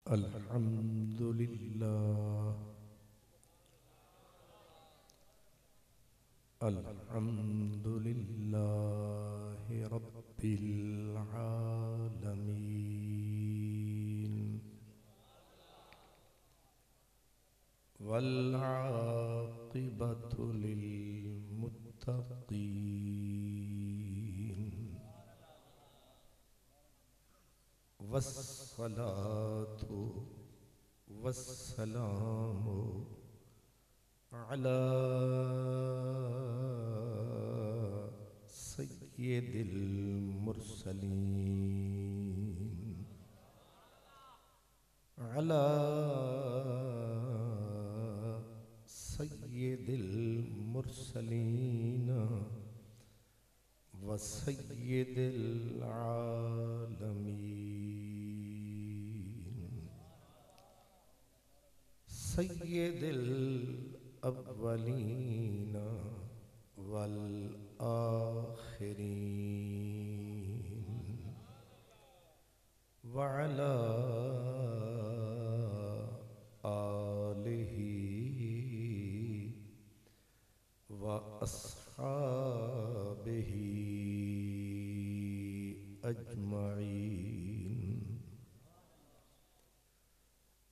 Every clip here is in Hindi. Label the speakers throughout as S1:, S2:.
S1: अल्हम्दुलिल्लाह अल्हम्दुलिल्लाहि रब्बिल आलमीन वल आक़िबतु लिल मुत्तक़ीन वस्सलातु वस्सलामु अला सय्यिदिल मुरसलीन अला सय्यिदिल मुरसलीन व सय्यिदिल आलमीन सय्यिदिल अव्वलीन वल आखिरीन व अला आलिही व अस्हाबिही अजमईन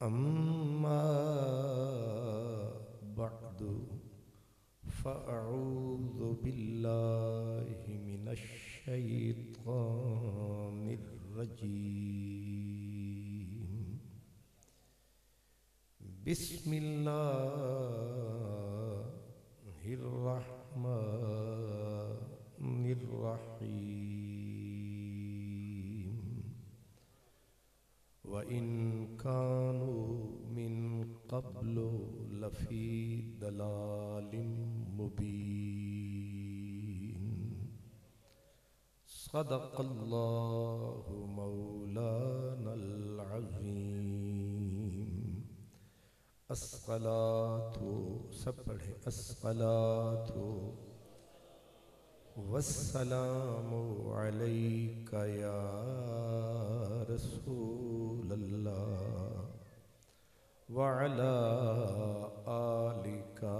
S1: अम्मा बअदु फ़अऊज़ु बिल्लाहि मिनश शैतानिर रजीम बिस्मिल्लाहिर रहमानिर रहीम व इन कानू मिन क़ब्लु लफ़ी दलालिम मुबीन सदक़ल्लाहु मौलानल अज़ीम अस्सलातु सब पढ़े अस्सलातु वस्सलामु अलैका या रसूलल्लाह व अला आलिका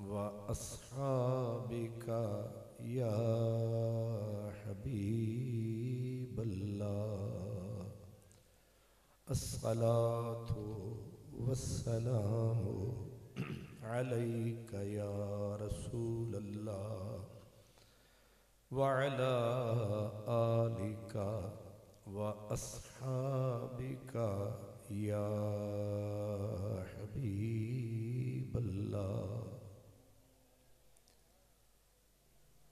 S1: व अस्हाबिका या हबीबल्लाह अस्सलातु वस्सलामु अलैका या रसूलल्लाह व अला आलिका व अस्हाबिका या हबीबल्लाह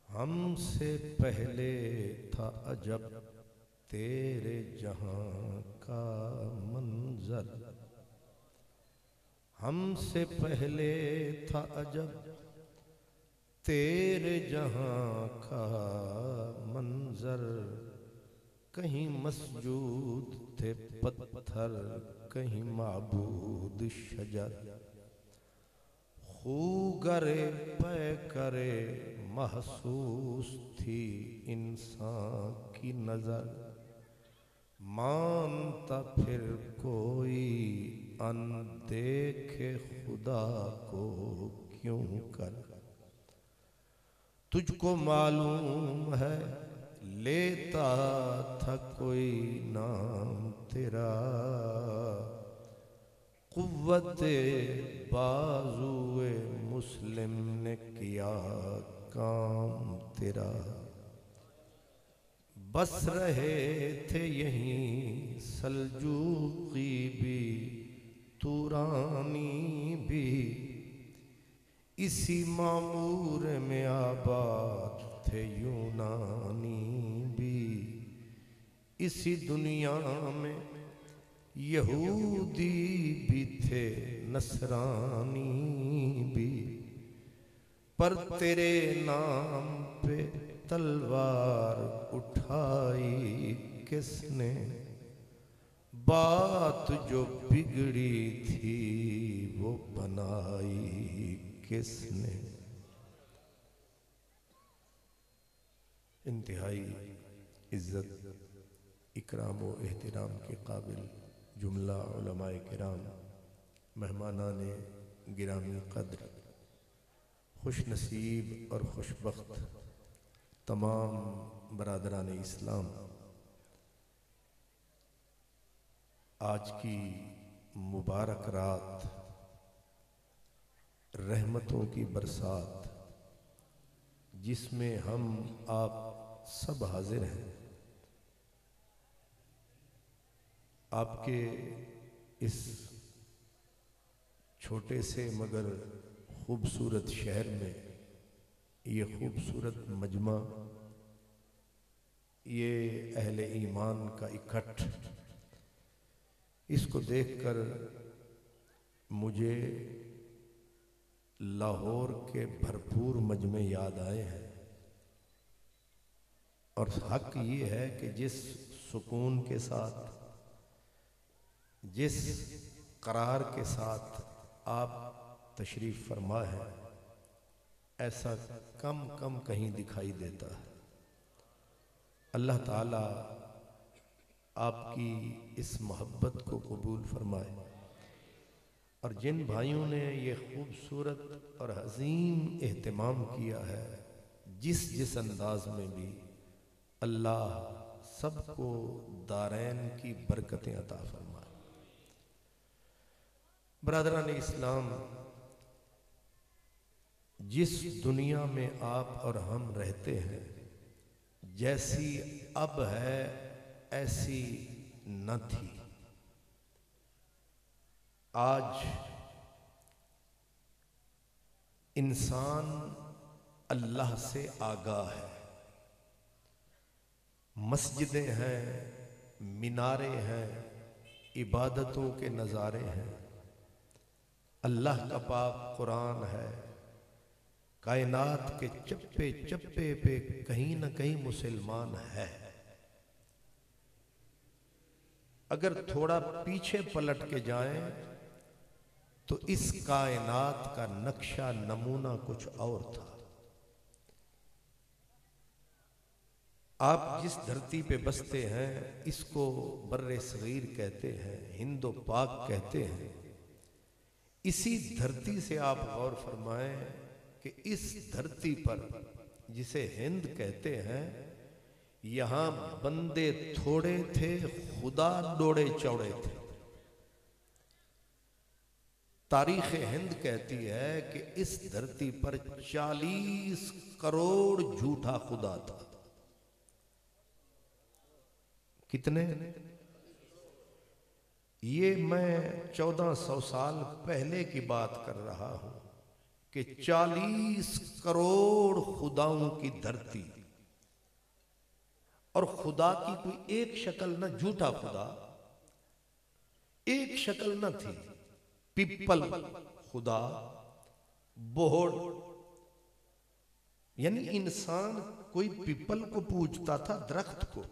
S1: हमसे पहले था अजब तेरे जहां का मंजर हमसे पहले था अजब तेरे जहां का मंजर कहीं मस्जूद थे पत्थर कहीं माबूद शजर खूगरे पे करे महसूस थी इंसान की नजर मानता फिर कोई अनदेखे खुदा को क्यों कर तुझको मालूम है लेता था कोई नाम तेरा कुव्वते बाजुए मुस्लिम ने किया काम तेरा बस रहे थे यहीं सल्जूकी भी तुरानी भी इसी मामूर में आबाद थे यूनानी भी इसी दुनिया में यहूदी भी थे नसरानी भी पर तेरे नाम पे तलवार उठाई किसने बात जो बिगड़ी थी वो बनाई किसने इंतहाई इज्जत इकराम व एहतराम के काबिल जुमला उलमाए किराम, मेहमानान गिरामी कद्र, खुश नसीब और खुशबख्त तमाम बरादरान इस्लाम, आज की मुबारक रात, रहमतों की बरसात, जिसमें हम आप सब हाजिर हैं, आपके इस छोटे से मगर खूबसूरत शहर में ये खूबसूरत मजमा, ये अहले ईमान का इकट्ठ, इसको देखकर मुझे लाहौर के भरपूर मजमे याद आए हैं। और हक ये है कि जिस सुकून के साथ, जिस करार के साथ आप तशरीफ़ फरमा है, ऐसा कम कम कहीं दिखाई देता है। अल्लाह ताला आपकी इस मोहब्बत को कबूल फरमाए। और जिन भाइयों ने ये खूबसूरत और अजीम एहतमाम किया है, जिस अंदाज में भी, अल्लाह सबको दारैन की बरकतें अता फरमाए। बरादरान इस्लाम, जिस दुनिया में आप और हम रहते हैं, जैसी अब है ऐसी न थी। आज इंसान अल्लाह से आगाह है। मस्जिदें हैं, मीनारे हैं, इबादतों के नज़ारे हैं, अल्लाह का पाक कुरान है, कायनात के चप्पे चप्पे पे कहीं ना कहीं मुसलमान है। अगर थोड़ा पीछे पलट के जाएं तो इस कायनात का नक्शा नमूना कुछ और था। आप जिस धरती पे बसते हैं, इसको बर्रे सगीर कहते हैं, हिंदो पाक कहते हैं। इसी धरती से आप गौर फरमाएं कि इस धरती पर, जिसे हिंद कहते हैं, यहां बंदे थोड़े थे, खुदा डोड़े चौड़े थे। तारीख हिंद कहती है कि इस धरती पर 40 करोड़ झूठा खुदा था। कितने? ये मैं 1400 साल पहले की बात कर रहा हूं कि 40 करोड़ खुदाओं की धरती, और खुदा की कोई एक शक्ल न, झूठा खुदा एक शक्ल न थी। पिपल खुदा, बोहड़, यानी इंसान कोई पिपल को पूजता था, दरख्त को,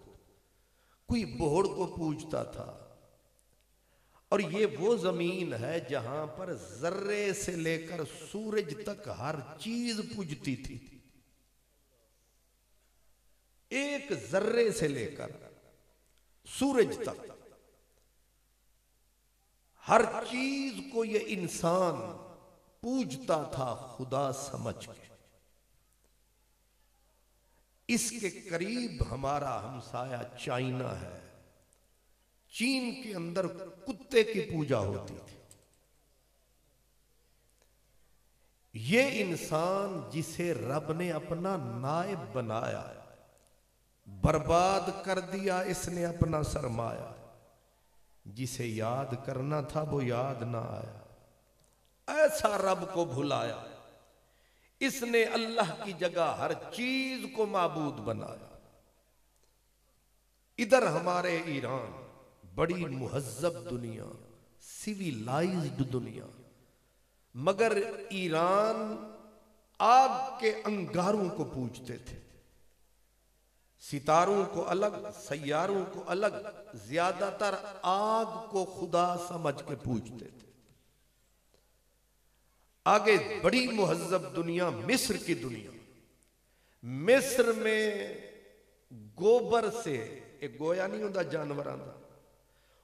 S1: कोई बोहड़ को पूजता था। और ये वो जमीन है जहां पर जर्रे से लेकर सूरज तक हर चीज पूजती थी। एक जर्रे से लेकर सूरज तक हर चीज को ये इंसान पूजता था खुदा समझ के। इसके करीब हमारा हमसाया चाइना है। चीन के अंदर कुत्ते की पूजा होती थी। ये इंसान जिसे रब ने अपना नायब बनाया, बर्बाद कर दिया इसने अपना सरमाया। जिसे याद करना था वो याद ना आया, ऐसा रब को भुलाया। इसने अल्लाह की जगह हर चीज को माबूद बनाया। इधर हमारे ईरान, बड़ी मुहज्जब दुनिया, सिविलाइज्ड दुनिया, मगर ईरान आग के अंगारों को पूजते थे। सितारों को अलग, सैयारों को अलग, ज्यादातर आग को खुदा समझ के पूजते थे। आगे बड़ी मुहज्जब दुनिया, मिस्र की दुनिया। मिस्र में गोबर से, एक गोया नहीं होता जानवरां दा,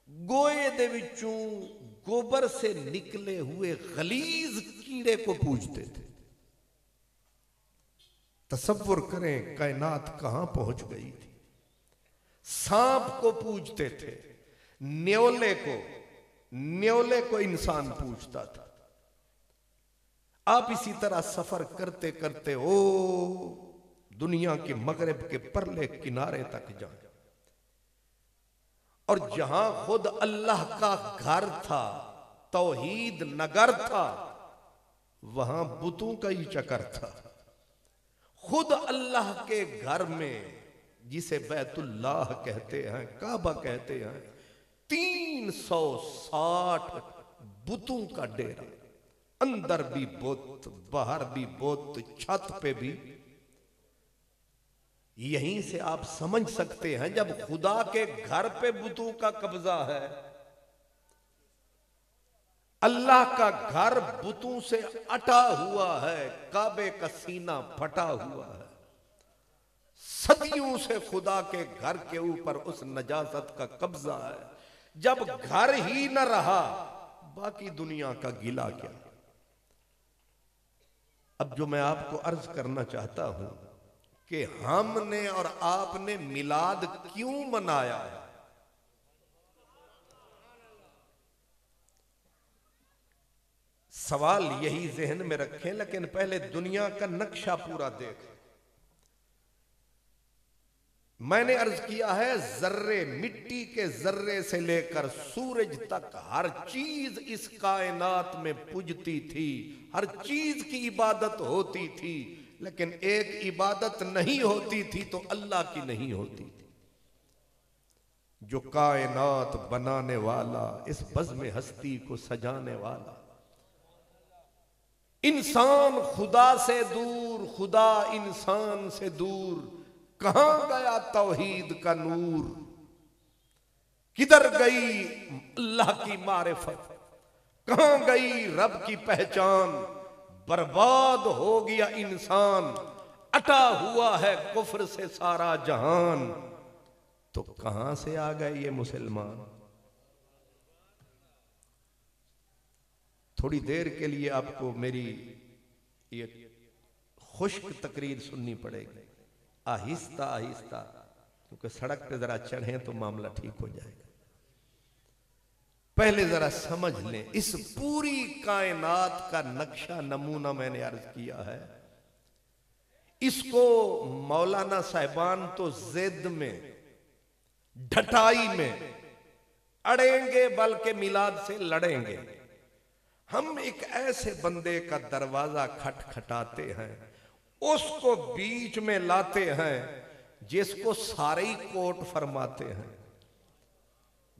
S1: गोए दे विचों गोबर से निकले हुए गलीज कीड़े को पूजते थे। तसव्वुर करें कायनात कहां पहुंच गई थी। सांप को पूजते थे, न्योले को इंसान पूजता था। आप इसी तरह सफर करते करते ओ दुनिया के मगरिब के परले किनारे तक जाएं, और जहां खुद अल्लाह का घर था, तौहीद नगर था, वहां बुतों का ही चक्कर था। खुद अल्लाह के घर में, जिसे बैतुल्लाह कहते हैं, काबा कहते हैं, 360 बुतों का डेरा, अंदर भी बुत, बाहर भी बुत, छत पे भी। यहीं से आप समझ सकते हैं जब खुदा के घर पे बुतों का कब्जा है, अल्लाह का घर बुतों से अटा हुआ है, काबे का सीना फटा हुआ है। सदियों से खुदा के घर के ऊपर उस नजासत का कब्जा है। जब घर ही न रहा, बाकी दुनिया का गिला क्या। अब जो मैं आपको अर्ज करना चाहता हूं कि हमने और आपने मिलाद क्यों मनाया है। सवाल यही जहन में रखें, लेकिन पहले दुनिया का नक्शा पूरा देखें। मैंने अर्ज किया है, जर्रे, मिट्टी के जर्रे से लेकर सूरज तक हर चीज इस कायनात में पूजती थी, हर चीज की इबादत होती थी, लेकिन एक इबादत नहीं होती थी तो अल्लाह की नहीं होती थी। जो कायनात बनाने वाला, इस बज़्म हस्ती को सजाने वाला, इंसान खुदा से दूर, खुदा इंसान से दूर। कहां गया तौहीद का नूर, किधर गई अल्लाह की मारिफत, कहां गई रब की पहचान। बर्बाद हो गया इंसान, अटा हुआ है कुफ्र से सारा जहान। तो कहां से आ गए ये मुसलमान। थोड़ी देर के लिए आपको मेरी ये खुश्क तकरीर सुननी पड़ेगी, आहिस्ता आहिस्ता, क्योंकि सड़क पे जरा चढ़े तो मामला ठीक हो जाएगा। पहले जरा समझ लें, इस पूरी कायनात का नक्शा नमूना मैंने अर्ज किया है। इसको मौलाना साहिबान तो जिद में, ढटाई में अड़ेंगे, बल्कि मिलाद से लड़ेंगे। हम एक ऐसे बंदे का दरवाजा खटखटाते हैं, उसको बीच में लाते हैं जिसको सारे ही कोट फरमाते हैं।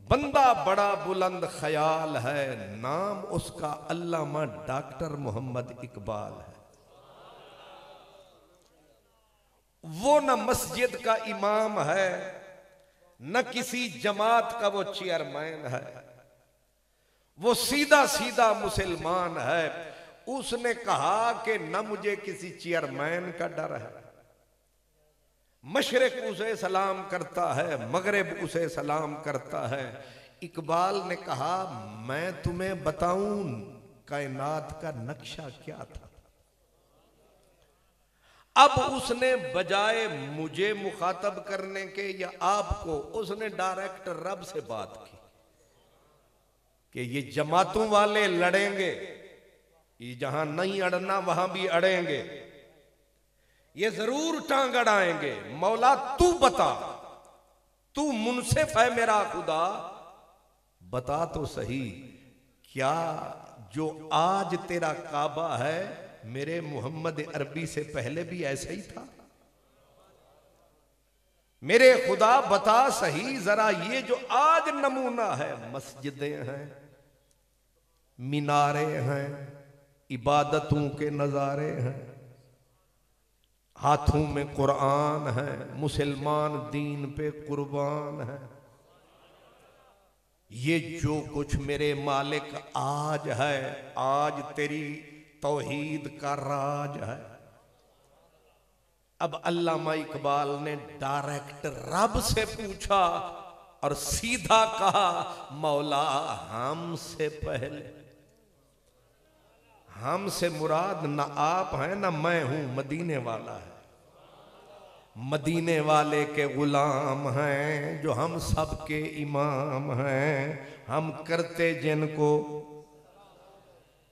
S1: बंदा बड़ा बुलंद ख्याल है, नाम उसका अल्लामा डॉक्टर मोहम्मद इकबाल है। वो न मस्जिद का इमाम है, न किसी जमात का वो चेयरमैन है, वो सीधा सीधा मुसलमान है। उसने कहा कि न मुझे किसी चेयरमैन का डर है, मशरिक उसे सलाम करता है, मगरिब उसे सलाम करता है। इकबाल ने कहा, मैं तुम्हें बताऊं कायनात का नक्शा क्या था। अब उसने बजाय मुझे मुखातब करने के या आपको, उसने डायरेक्ट रब से बात की कि ये जमातों वाले लड़ेंगे, ये जहां नहीं अड़ना वहां भी अड़ेंगे, ये जरूर टांग अड़ाएंगे। मौला तू बता, तू मुनसिफ है मेरा खुदा, बता तो सही, क्या जो आज तेरा काबा है मेरे मोहम्मद अरबी से पहले भी ऐसा ही था। मेरे खुदा बता सही जरा, ये जो आज नमूना है, मस्जिदें हैं, मीनारे हैं, इबादतों के नजारे हैं, हाथों में कुरान है, मुसलमान दीन पे कुर्बान है, ये जो कुछ मेरे मालिक आज है, आज तेरी तौहीद का राज है। अब अल्लामा इकबाल ने डायरेक्ट रब से पूछा और सीधा कहा मौला हमसे पहले। हमसे मुराद न आप हैं न मैं हूं, मदीने वाला है। मदीने वाले के गुलाम हैं जो हम सब के इमाम हैं। हम करते जिनको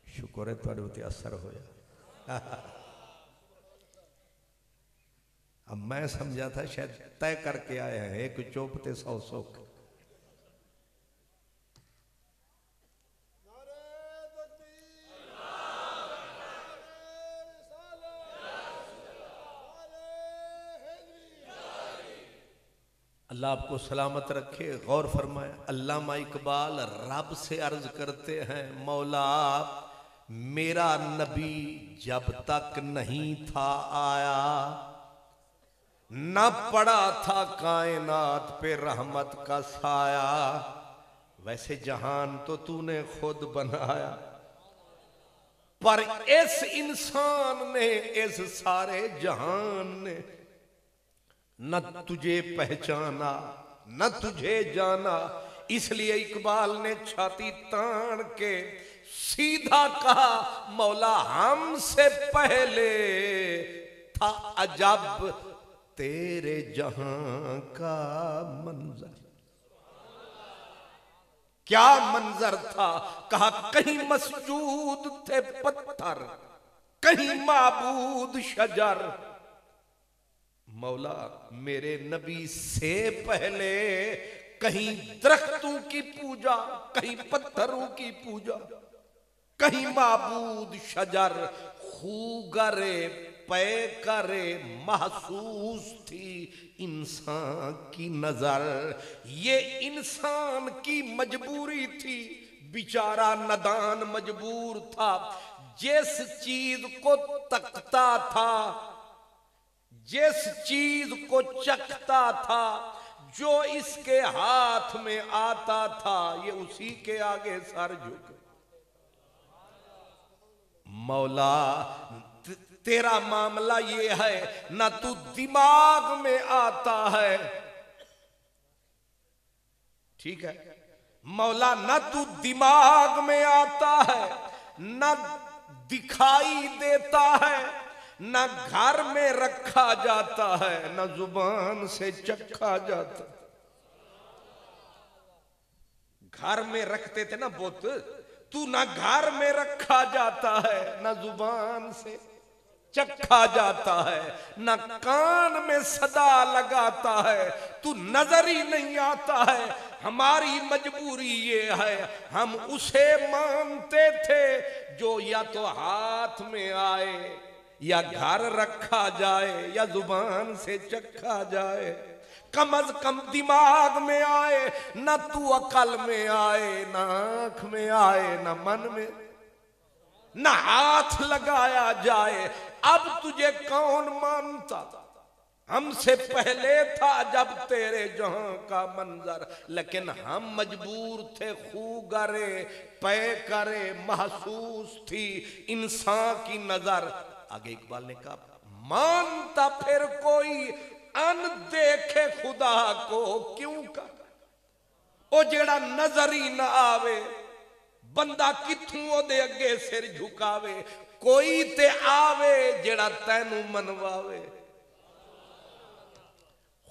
S1: शुक्र है थोड़े उत्ते असर होया। अब मैं समझा था शायद तय करके आए हैं, एक चौपते 100 सुख। अल्लाह आपको सलामत रखे। गौर फरमाए, अल्लामा इकबाल रब से अर्ज करते हैं मौला मेरा नबी जब तक नहीं था आया न पड़ा था कायनात पे रहमत का साया। वैसे जहान तो तूने खुद बनाया, पर इस इंसान ने, इस सारे जहान ने न तुझे पहचाना न तुझे जाना। इसलिए इकबाल ने छाती तान के सीधा कहा मौला हमसे पहले था अजब तेरे जहां का मंजर। क्या मंजर था? कहा कहीं मसजूद थे पत्थर, कहीं माबूद शजर। मौला मेरे नबी से पहले कहीं दरख्तों की पूजा, कहीं पत्थरों की पूजा, कहीं माबूद शजर। खूगरे पैकरे महसूस थी इंसान की नजर। ये इंसान की मजबूरी थी, बेचारा नदान मजबूर था। जिस चीज को तकता था, जिस चीज को चखता था, जो इसके हाथ में आता था, ये उसी के आगे सर झुक। मौला तेरा मामला ये है ना तू दिमाग में आता है, ठीक है मौला, ना तू दिमाग में आता है, ना दिखाई देता है, ना घर में रखा जाता है, ना जुबान से चखा जाता। घर में रखते थे ना बुत, तू ना घर में रखा जाता है, ना जुबान से चखा जाता है, ना कान में सदा लगाता है, तू नजर ही नहीं आता है। हमारी मजबूरी ये है, हम उसे मानते थे जो या तो हाथ में आए, या घर रखा जाए, या जुबान से चखा जाए। कम अज कम दिमाग में आए, ना तू अकल में आए, ना आंख में आए, ना मन में, ना हाथ लगाया जाए। अब तुझे कौन मानता? हमसे पहले था जब तेरे जहां का मंजर, लेकिन हम मजबूर थे। खूगरे पैकरे महसूस थी इंसान की नजर। आगे इकबाल ने कहा मानता फिर कोई अनदेखे खुदा को क्यों कर। ओ जेड़ा नजर ही ना आवे, बंदा किथों ओदे अगे सिर झुकावे। कोई ते आवे जेड़ा तैनू मनवावे।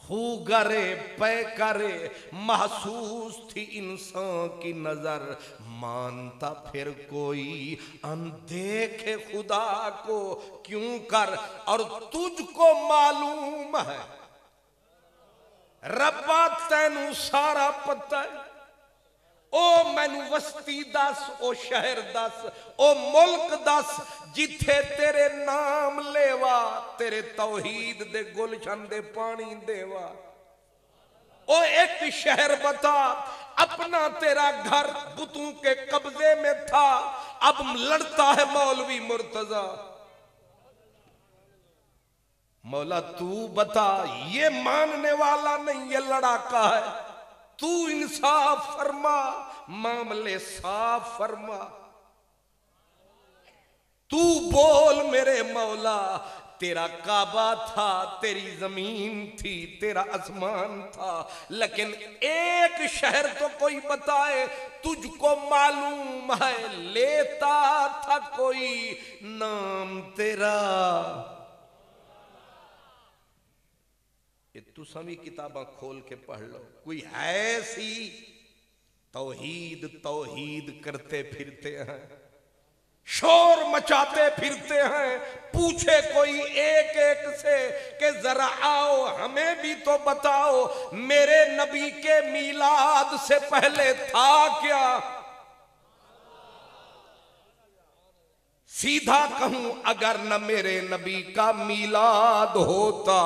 S1: खूगरे पैकरे महसूस थी इंसान की नजर, मानता फिर कोई अनदेखे खुदा को क्यों कर। और तुझको मालूम है रब्बा तैनू सारा पता है। ओ मैनू वस्ती दस, ओ शहर दस, ओ मुल्क दस, जिथे तेरे नाम लेवा, तेरे तौहीद दे गुलशन दे पानी देवा। ओ एक शहर बता, अपना तेरा घर बुतों के कब्जे में था, अब लड़ता है मौलवी मुर्तजा। मौला तू बता, ये मानने वाला नहीं, ये लड़ाका है। तू इंसाफ फरमा, मामले साफ फरमा। तू बोल मेरे मौला, तेरा काबा था, तेरी जमीन थी, तेरा आसमान था, लेकिन एक शहर तो कोई बताए तुझको मालूम है, लेता था कोई नाम तेरा। ये तुसा भी किताबा खोल के पढ़ लो, कोई है सी तौहीद तौहीद करते फिरते हैं, शोर मचाते फिरते हैं, पूछे कोई एक एक से कि जरा आओ हमें भी तो बताओ, मेरे नबी के मीलाद से पहले था क्या? सीधा कहूं, अगर न मेरे नबी का मीलाद होता,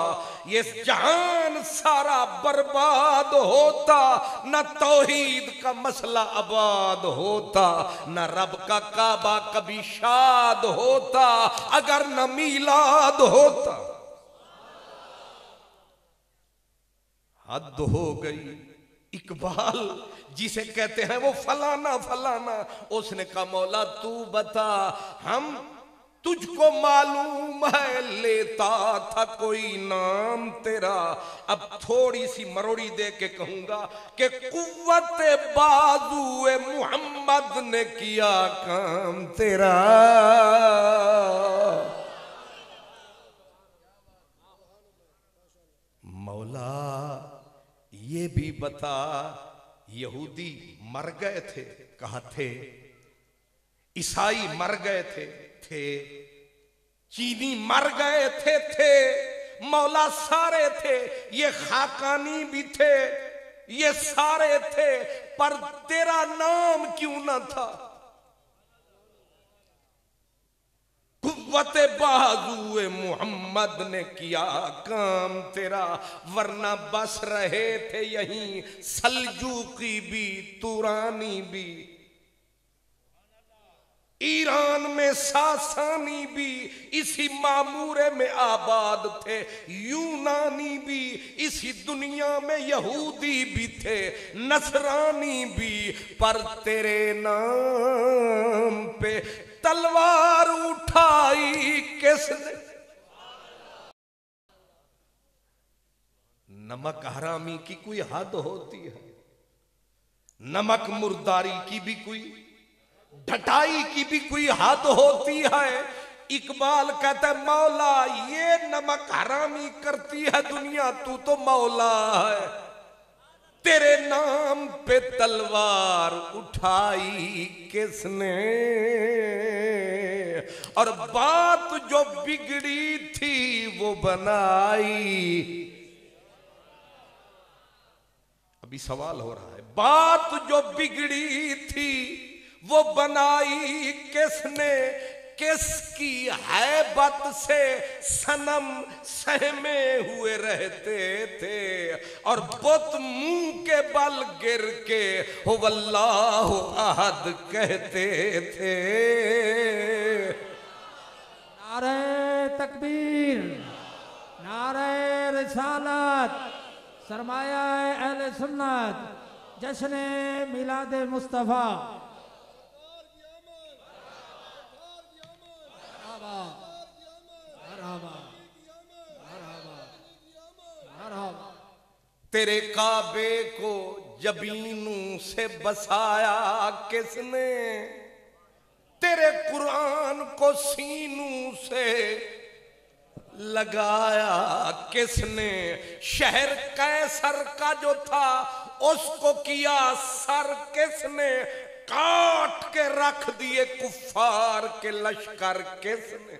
S1: ये जहान सारा बर्बाद होता, न तौहीद का मसला आबाद होता, न रब का काबा कभी शाद होता, अगर न मीलाद होता। हद हो गई। इकबाल जिसे कहते हैं वो फलाना फलाना, उसने कहा मौला तू बता, हम तुझको मालूम है, लेता था कोई नाम तेरा। अब थोड़ी सी मरोड़ी दे के कहूंगा कि कुव्वत बाजुए मोहम्मद ने किया काम तेरा। मौला ये भी बता, यहूदी मर गए थे, कहा थे, ईसाई मर गए थे, चीनी मर गए थे, मौला सारे थे, ये खाकानी भी थे, ये सारे थे, पर तेरा नाम क्यों ना था? कुव्वत बाजुए मोहम्मद ने किया काम तेरा, वरना बस रहे थे यहीं सल्जूकी भी, तुरानी भी, ईरान में सासानी भी, इसी मामूरे में आबाद थे, यूनानी भी, इसी दुनिया में यहूदी भी थे, नसरानी भी, पर तेरे नाम पे तलवार उठाई किसने? नमक हरामी की कोई हद होती है, नमक मुर्दारी की भी कोई, ढटाई की भी कोई हद होती है। इकबाल कहता है मौला ये नमक हरामी करती है दुनिया, तू तो मौला है, तेरे नाम पे तलवार उठाई किसने? और बात जो बिगड़ी थी वो बनाई। अभी सवाल हो रहा है, बात जो बिगड़ी थी वो बनाई किसने? किसकी हैबत से सनम सहमे हुए रहते थे, और बुत मुंह के बल गिर के हो वल्लाहु अहद कहते थे।
S2: नारे तकबीर, नारे रिसालत, सरमाया अहले सुन्नत, जश्न मिलाद मुस्तफा।
S1: तेरे काबे को जबीनों से बसाया किसने? तेरे कुरान को सीनों से लगाया किसने? शहर कैसर का जो था उसको किया सर किसने? काट के रख दिए कुफार के लश्कर किसने?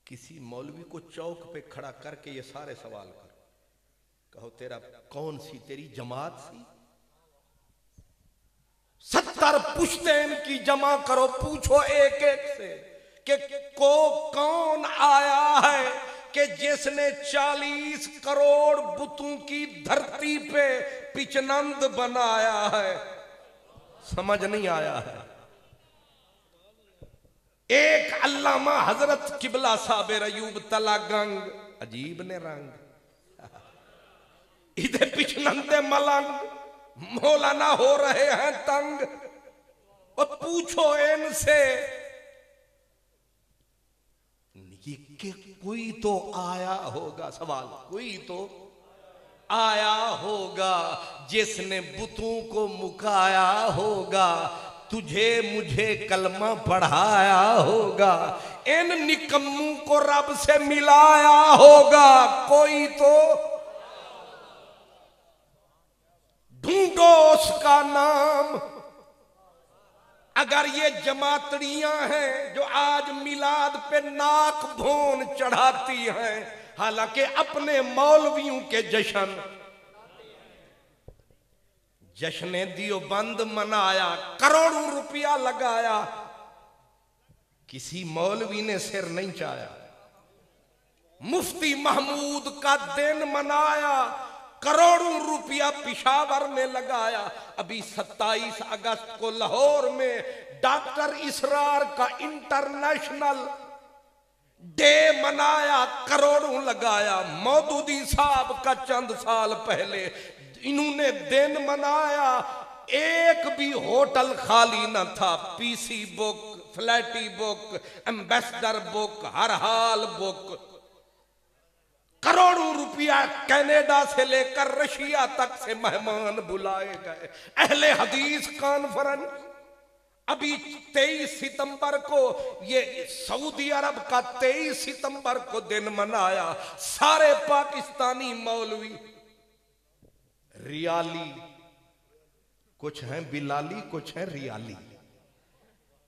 S1: किसी मौलवी को चौक पे खड़ा करके ये सारे सवाल करो, कहो तेरा कौन सी तेरी जमात सी? 70 पुश्तैन की जमा करो, पूछो एक एक से कि को कौन आया है कि जिसने 40 करोड़ बुतों की धरती पे पिचनंद बनाया है? समझ नहीं आया है। एक अल्लामा हजरत किबला साबिर अयूब तलागंग, अजीब ने रंग, इधर पिछनंदे मलंग, मौलाना हो रहे हैं तंग। और पूछो इनसे कि कोई तो आया होगा, सवाल, कोई तो आया होगा जिसने बुतों को मुकाया होगा, तुझे मुझे कलमा पढ़ाया होगा, इन निकम्मों को रब से मिलाया होगा। कोई तो ढूंढो उसका नाम। अगर ये जमातड़ियां हैं जो आज मिलाद पे नाक भोन चढ़ाती हैं, हालांकि अपने मौलवियों के जश्न दियोबंद मनाया, करोड़ों रुपया लगाया, किसी मौलवी ने सिर नहीं चाया। मुफ्ती महमूद का दिन मनाया, करोड़ों रुपया पिशावर में लगाया। अभी 27 अगस्त को लाहौर में डॉक्टर इसरार का इंटरनेशनल डे मनाया, करोड़ों लगाया। मौदूदी साहब का चंद साल पहले इन्होंने दिन मनाया, एक भी होटल खाली न था। पीसी बुक, फ्लैटी बुक, एम्बेसडर बुक, हर हाल बुक। करोड़ों रुपया कनाडा से लेकर रशिया तक से मेहमान बुलाए गए। अहले हदीस कॉन्फ्रेंस अभी 23 सितंबर को, ये सऊदी अरब का 23 सितंबर को दिन मनाया। सारे पाकिस्तानी मौलवी, रियाली, कुछ हैं बिलाली, कुछ हैं रियाली,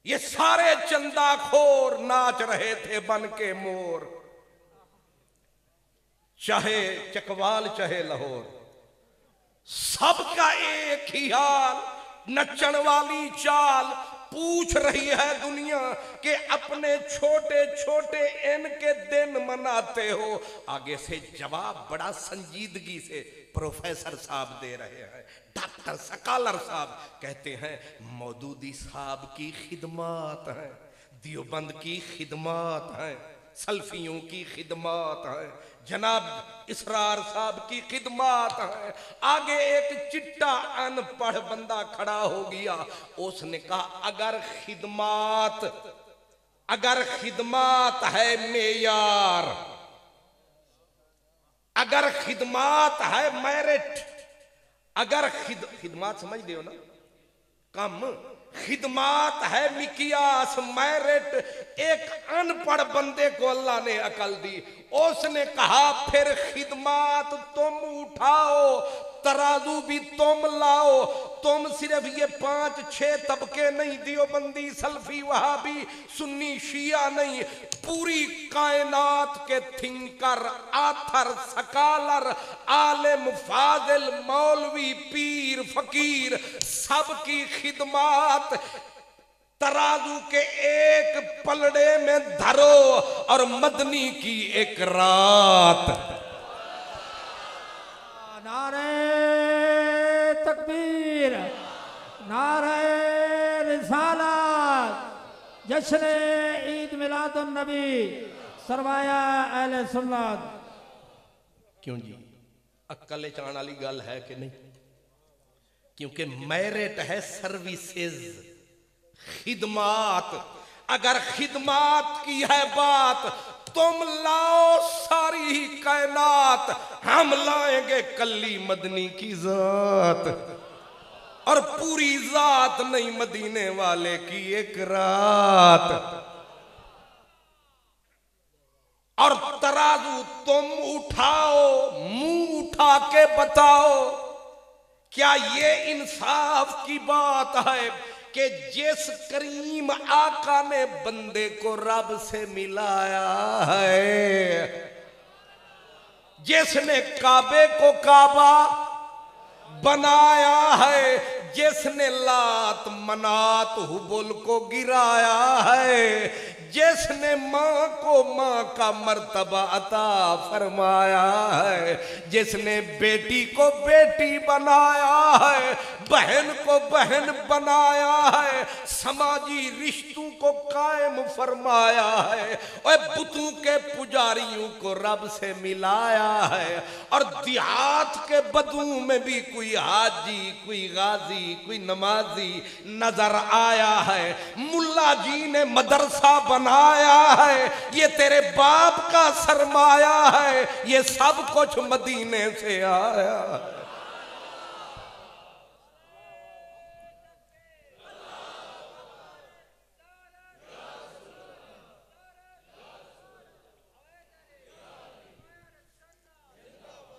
S1: ये सारे चंदाखोर नाच रहे थे बन के मोर। चाहे चकवाल चाहे लाहौर, सबका एक ही हाल, नचन वाली चाल। पूछ रही है दुनिया कि अपने छोटे छोटे इनके दिन मनाते हो। आगे से जवाब बड़ा संजीदगी से प्रोफेसर साहब दे रहे हैं, डॉक्टर सकालर साहब कहते हैं, मौदूदी साहब की खिदमत है, दियोबंद की खिदमत है, सल्फियों की खिदमत है, जनाब इसरार साहब की खिदमत है। आगे एक चिट्टा अनपढ़ बंदा खड़ा हो गया, उसने कहा अगर खिदमत है मेयार, अगर खिदमत है मेरिट, अगर खिदमत समझते हो ना, कम खिदमत है मिकियास मेरिट, एक अनपढ़ बंदे को अल्लाह ने अकल दी। उसने कहा फिर खिदमत तुम उठाओ, तराजू भी तुम लाओ। तुम सिर्फ ये 5-6 तबके नहीं, दियोबंदी, सल्फी, वहाबी, सुन्नी, शिया नहीं, पूरी कायनात के थिंकर, आथर, सकालर, आलिम, फाजिल, मौलवी, पीर, फकीर, सबकी खिदमत तराजू के एक पलड़े में धरो और मदनी की एक रात।
S2: नारे तकबीर, नारे रिसालत, जश्न ईद मिलादुन नबी, सरमाया अहले सुन्नत।
S1: क्यों जी, अक्ल चाण वाली गल है कि नहीं? क्योंकि मेरिट है सर्विसेज, खिदमत। अगर खिदमत की है बात, तुम लाओ सारी ही कायनात, हम लाएंगे कल्ली मदनी की जात, और पूरी जात नहीं, मदीने वाले की एक रात। और तराजू तुम उठाओ, मुंह उठा के बताओ, क्या ये इंसाफ की बात है कि जिस करीम आका ने बंदे को रब से मिलाया है, जिसने काबे को काबा बनाया है, जिसने लात मनात हुबुल को गिराया है, जिसने माँ को माँ का मर्तबा अता फरमाया है, जिसने बेटी को बेटी बनाया है, बहन को बहन बनाया है, समाजी रिश्तों को कायम फरमाया है, और बुतों के पुजारियों को रब से मिलाया है, और देहात के बदू में भी कोई हाजी, कोई गाजी, कोई नमाजी नजर आया है। मुल्ला जी ने मदरसा बनाया है, ये तेरे बाप का सरमाया है, ये सब कुछ मदीने से आया है।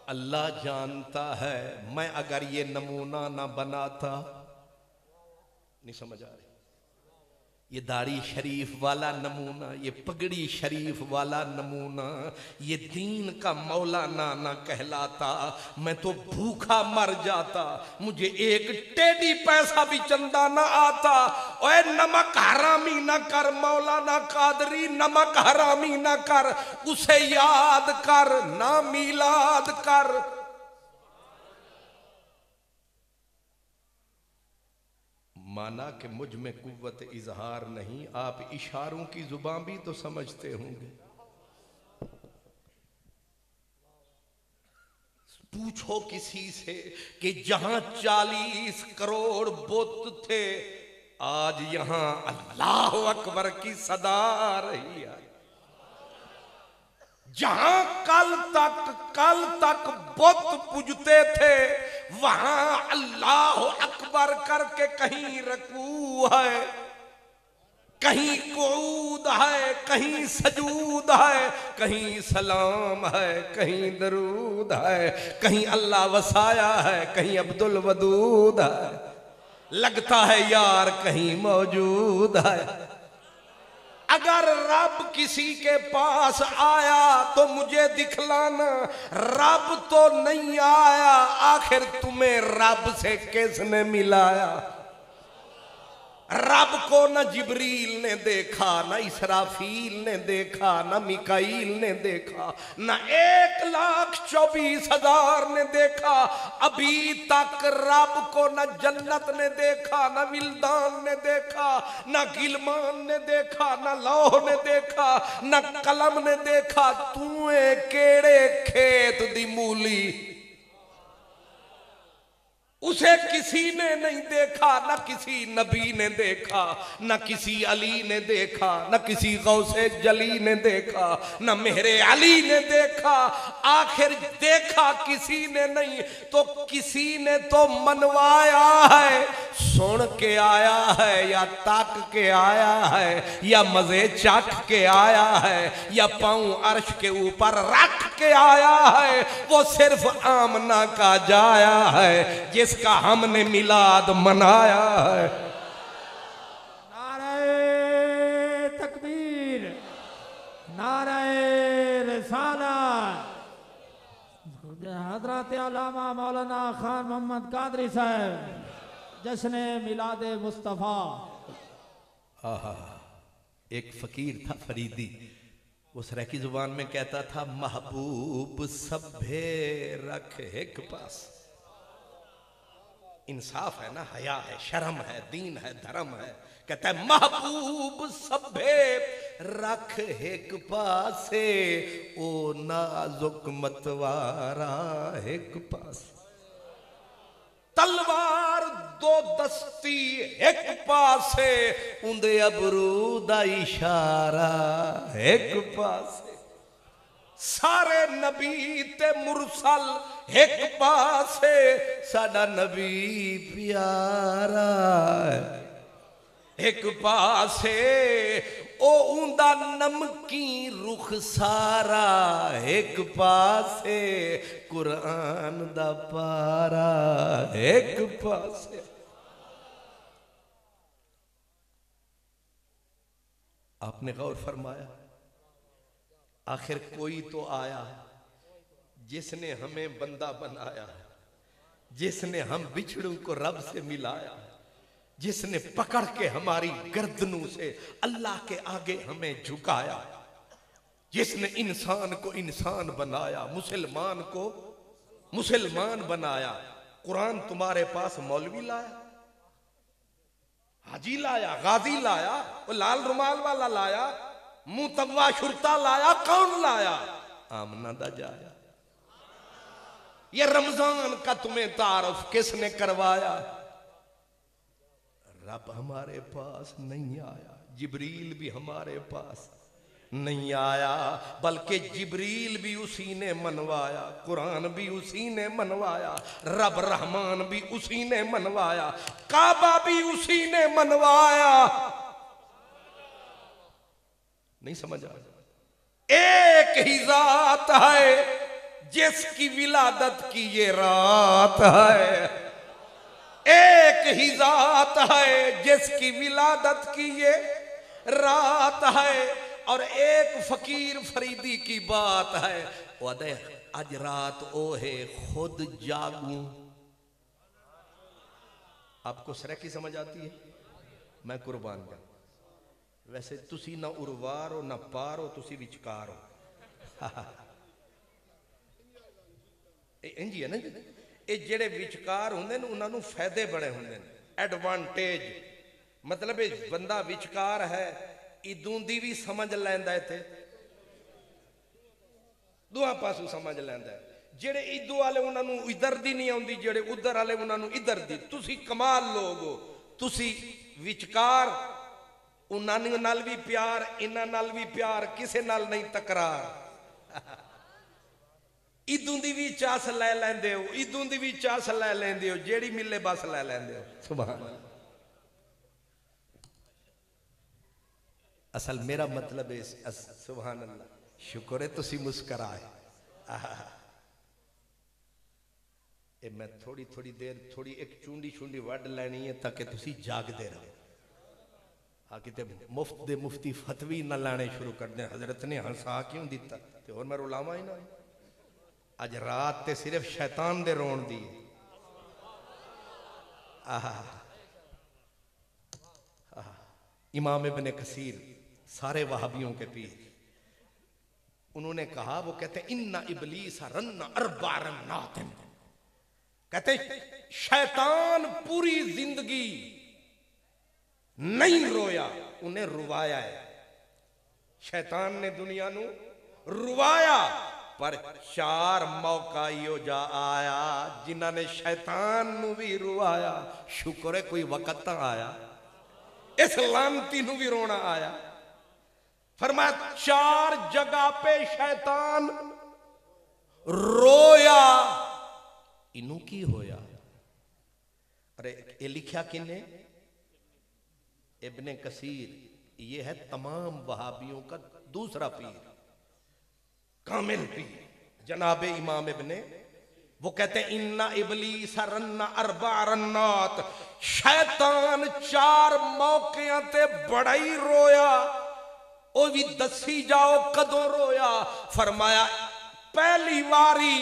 S1: अल्लाह जानता है, मैं अगर ये नमूना ना बनाता, नहीं समझ आ रही, ये दाढ़ी शरीफ वाला नमूना, ये पगड़ी शरीफ वाला नमूना, ये दीन का मौलाना ना कहलाता, मैं तो भूखा मर जाता, मुझे एक टेढ़ी पैसा भी चंदा ना आता। ओए नमक हरामी ना कर मौलाना कादरी, नमक हरामी ना कर, उसे याद कर ना मिलाद कर। माना कि मुझ में कुव्वत इजहार नहीं, आप इशारों की जुबान भी तो समझते होंगे। पूछो किसी से कि जहां 40 करोड़ बुत थे, आज यहां अल्लाह अकबर की सदा आ रही है। जहां कल तक बुत पूजते थे, वहां अल्लाह अकबर करके कहीं रकू है, कहीं कुऊद है, कहीं सजूद है, कहीं सलाम है, कहीं दरूद है, कहीं अल्लाह वसाया है, कहीं अब्दुल वदूद है, लगता है यार कहीं मौजूद है। अगर रब किसी के पास आया तो मुझे दिखलाना, रब तो नहीं आया, आखिर तुम्हें रब से किसने मिलाया? रब को न जिब्रील ने देखा, न इसराफील ने देखा, न मिकाईल ने देखा, न 1,24,000 ने देखा। अभी तक रब को न जन्नत ने देखा, न विल्दान ने देखा, न गिलमान ने देखा, न लौह ने देखा, न कलम ने देखा। तूए केड़े खेत दी मूली, उसे किसी ने नहीं देखा, न किसी नबी ने देखा, न किसी अली ने देखा, न किसी गौसे जली ने देखा, न मेरे अली ने देखा। आखिर देखा किसी ने नहीं तो किसी ने तो मनवाया है। सुन के आया है या ताक के आया है या मजे चख के आया है या पांव अर्श के ऊपर रख के आया है, वो सिर्फ आमना का जाया है जिसका हमने मिलाद मनाया है।
S2: नारे तकबीर, नारे रिसालत। हजरत अल्लामा मौलाना खान मोहम्मद कादरी साहब जश्न मिलाद मुस्तफ़ा।
S1: एक फकीर था फरीदी, उस रखी जुबान में कहता था, महबूब सभे रख एक पास। इंसाफ है ना, हया है, शर्म है, दीन है, धर्म है। कहता है महबूब सभे रख एक पासे, ओ नाजुक मतवारा एक पास। तलवार दो दस्ती एक पासे, उंदे अबरू दा इशारा एक पासे। सारे नबी ते मुरसल एक पासे, साडा नबी प्यारा एक पासे। ओ उंदा नमकी रुख सारा एक पासे, कुरान दा पारा एक पासे। आपने गौर फरमाया, आखिर कोई तो आया जिसने हमें बंदा बनाया, जिसने हम बिछड़ों को रब से मिलाया, जिसने पकड़ के हमारी गर्दनों से अल्लाह के आगे हमें झुकाया, जिसने इंसान को इंसान बनाया, मुसलमान को मुसलमान बनाया। कुरान तुम्हारे पास मौलवी लाया, हाजी लाया, गाजी लाया, वो लाल रुमाल वाला लाया, मुंह तब्वा शुरता लाया, कौन लाया? आमना दा जाया। ये रमजान का तुम्हें तारुफ किसने करवाया? रब हमारे पास नहीं आया, जिब्रील भी हमारे पास नहीं आया, बल्कि जिब्रील भी उसी ने मनवाया, कुरान भी उसी ने मनवाया, रब रहमान भी उसी ने मनवाया, काबा भी उसी ने मनवाया। नहीं समझ आया? एक ही जात है जिसकी विलादत की ये रात है, एक ही जात है जिसकी विलादत की ये रात है, और एक फकीर फरीदी की बात है, वदे आज रात ओ है खुद जागूं। आपको सर की समझ आती है? मैं कुर्बान का वैसे तुसी ना उर्वार हो ना पार हो, तुसी विचकार हो। इंज है ना जी, ये जेड़े विचकार होंगे न उन्होंने फायदे बड़े होंगे, एडवांटेज। मतलब ये बंदा विचकार है, इदों दी भी समझ लैंदा है, थे दुआ पासों समझ लैंदा है। जेड़े इदों वाले उन्होंने इधर दी नहीं आउंदी, जेड़े उधर वाले उन्होंने इधर दी। तुसी कमाल लोग हो, तुसी विचकार, उन्होंने नाल भी प्यार, इन्हां नाल भी प्यार, किसे नाल नहीं तकरार। इदों दी भी चास लै लैंदे हो, इदों दी भी चास लै लैंदे हो, जेड़ी मिले बस लै लैंदे हो। सुभान अल्लाह। असल मेरा मतलब है, सुभान अल्लाह, शुक्र है तुसी मुस्कराए। मैं थोड़ी थोड़ी देर थोड़ी एक चूंडी छुंडी वड लैनी है ताकि तुसी जागते रहो। किते मुफ्त दे मुफ्ती फतवी न लाने शुरू कर दें। हजरत ने हंसा क्यों दिता ते और मैं रुलावा ही ना। अज रात ते सिर्फ शैतान दे रोन दी। इमाम इब्ने कसीर सारे वहाबियों के पीर, उन्होंने कहा, वो कहते इन्ना इबलीस रन्ना अरबा रन्नातिन, कहते शैतान पूरी जिंदगी नहीं रोया, उन्हें रुवाया है। शैतान ने दुनिया नू रुवाया, पर 4 मौका यो जा आया जिन्होंने शैतान नू भी रुवाया। शुक्र है कोई वक्त आया इस लानती नू भी रोना आया। फरमाया 4 जगह पे शैतान रोया, इनू की होया? अरे ये लिखा किने? इब्ने कसीर। ये है तमाम वहाबियों का दूसरा पीर, कामिल पीर, जनाबे इमाम इब्ने। वो कहते हैं इन्ना इबलीस रन्ना अरबा रन्नात, शैतान 4 मौकियां ते बड़ा ही रोया। ओ भी दसी जाओ कदों रोया। फरमाया पहली वारी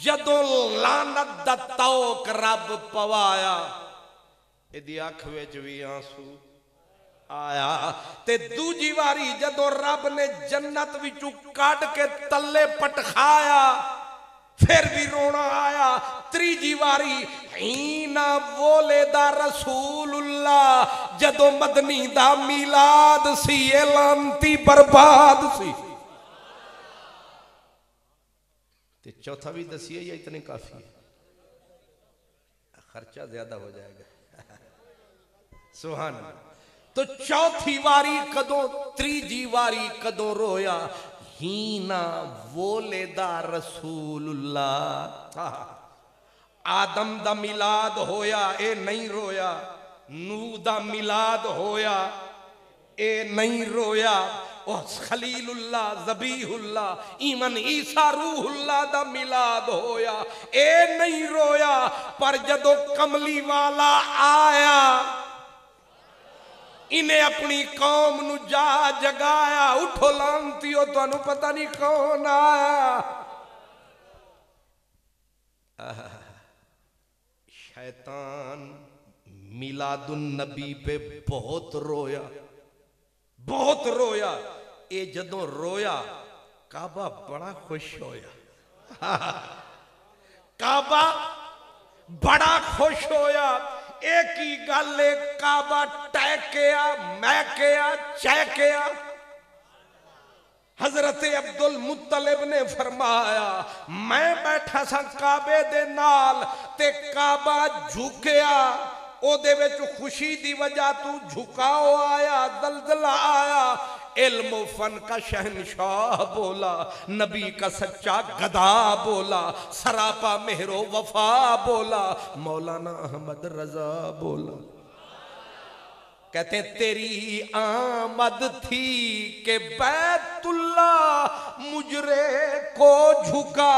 S1: जदों लानत दा तौक रब पवाया, इहदी अख विच भी आंसू आया। ते दूजी वारी जदों रब ने जन्नत विचों कढ के तले पटखाया, फिर भी रोना आया। तीजी वारी हीना बोले दा रसूलुल्लाह, जदों मदनी दा मिलाद सी, लानती बर्बाद सी। ते चौथा भी दसिए या इतने काफी है? खर्चा ज्यादा हो जाएगा। सुभान अल्लाह। तो चौथी वारी कदों, तीजी वारी कदों रोया? हीना वोलेदा रसूलुल्लाह, आदम दा मिलाद होया, ए नहीं रोया। नूह दा मिलाद होया, ए नहीं रोया। खलीलुल्लाह ज़बीहुल्लाह ईमन ईसा रूहुल्लाह दा मिलाद होया, ए नहीं रोया। पर जदों कमली वाला आया, इन्हें अपनी कौम नू जा जगाया। उठो लानतियो, तुहानू पता नहीं कौन आया। शैतान मिलादुन नबी पे बहुत रोया, बहुत रोया। ये जदों रोया, काबा बड़ा खुश होया। काबा बड़ा खुश होया। एक ही गल, काबा टहकिया, महकिया, चहकिया। हजरत अब्दुल मुत्तलिब ने फरमाया, मैं बैठा सा काबे दे नाल ते काबा झुकिया। ओदे विच खुशी दी वजह तू झुकाओ आया, दलदला आया। इल्म फन का शहनशाह बोला, नबी का सच्चा गदा बोला, सरापा मेहरो वफा बोला, मौलाना अहमद रजा बोला। कहते तेरी आमद थी कि बैतुल्ला मुजरे को झुका,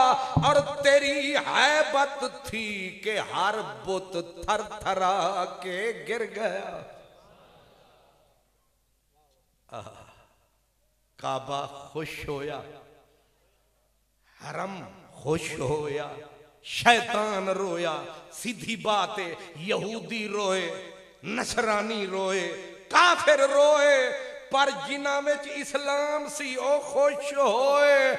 S1: और तेरी हैबत थी कि हर बुत थर थरा के गिर गया। काबा खुश होया, हरम खुश होया, शैतान रोया। सीधी बात है, यहूदी रोए, नसरानी रोए, काफिर रोए, पर जिन्हां विच इस्लाम सी ओ खुश होए।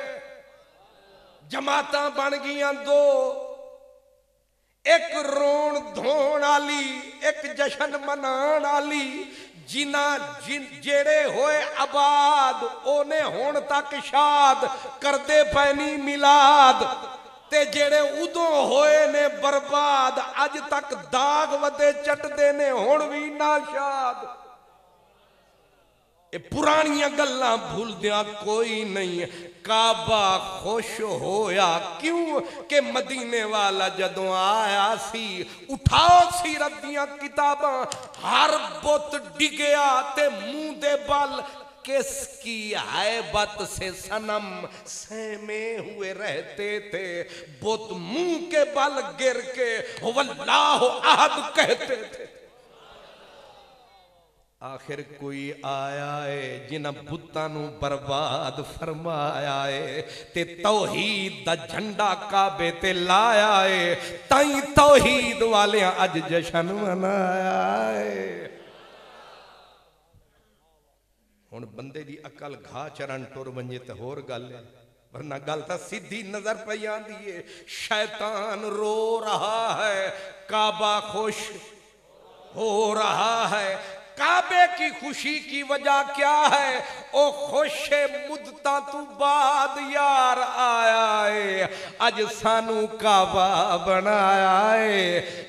S1: जमातां बन गईयां दो, एक रोण धोण वाली, एक जशन मनाण वाली। जेड़े होए आबाद ओने हुण तक शाद करदे पैनी मिलाद, ते जेड़े उदों होए ने बर्बाद अज तक दाग वदे चटदे ने हुण भी नाशाद। ये पुरानियां गल्लां भूलदियां कोई नहीं। काबा खुश होया क्यों कि मदीने वाला जदों आया सी। उठाओ सीरत दियां किताबां, हर बुत डिगया ते मुंह दे बल किसकी हैबत से सनम सहमे हुए रहते थे। बुत मुंह के बल गिर के वल्लाहु अहद कहते थे। आखिर कोई आया है जिन्हां बुतां नूं बर्बाद फरमाया है, ते तौहीद दा झंडा काबे ते लाया है। ताई तौहीद वालियां अज जशन मनाया है। हुण बंदे दी अकल घा चरण टुर वंजे ते होर गल है, वरना गल तां सीधी नजर पई आंदी है। शैतान रो रहा है, काबा खुश हो रहा है। काबे की खुशी की वजह क्या है? ओ खुशे मुद्दतां तू बाद यार आया है, अज सानू काबा बनाया है।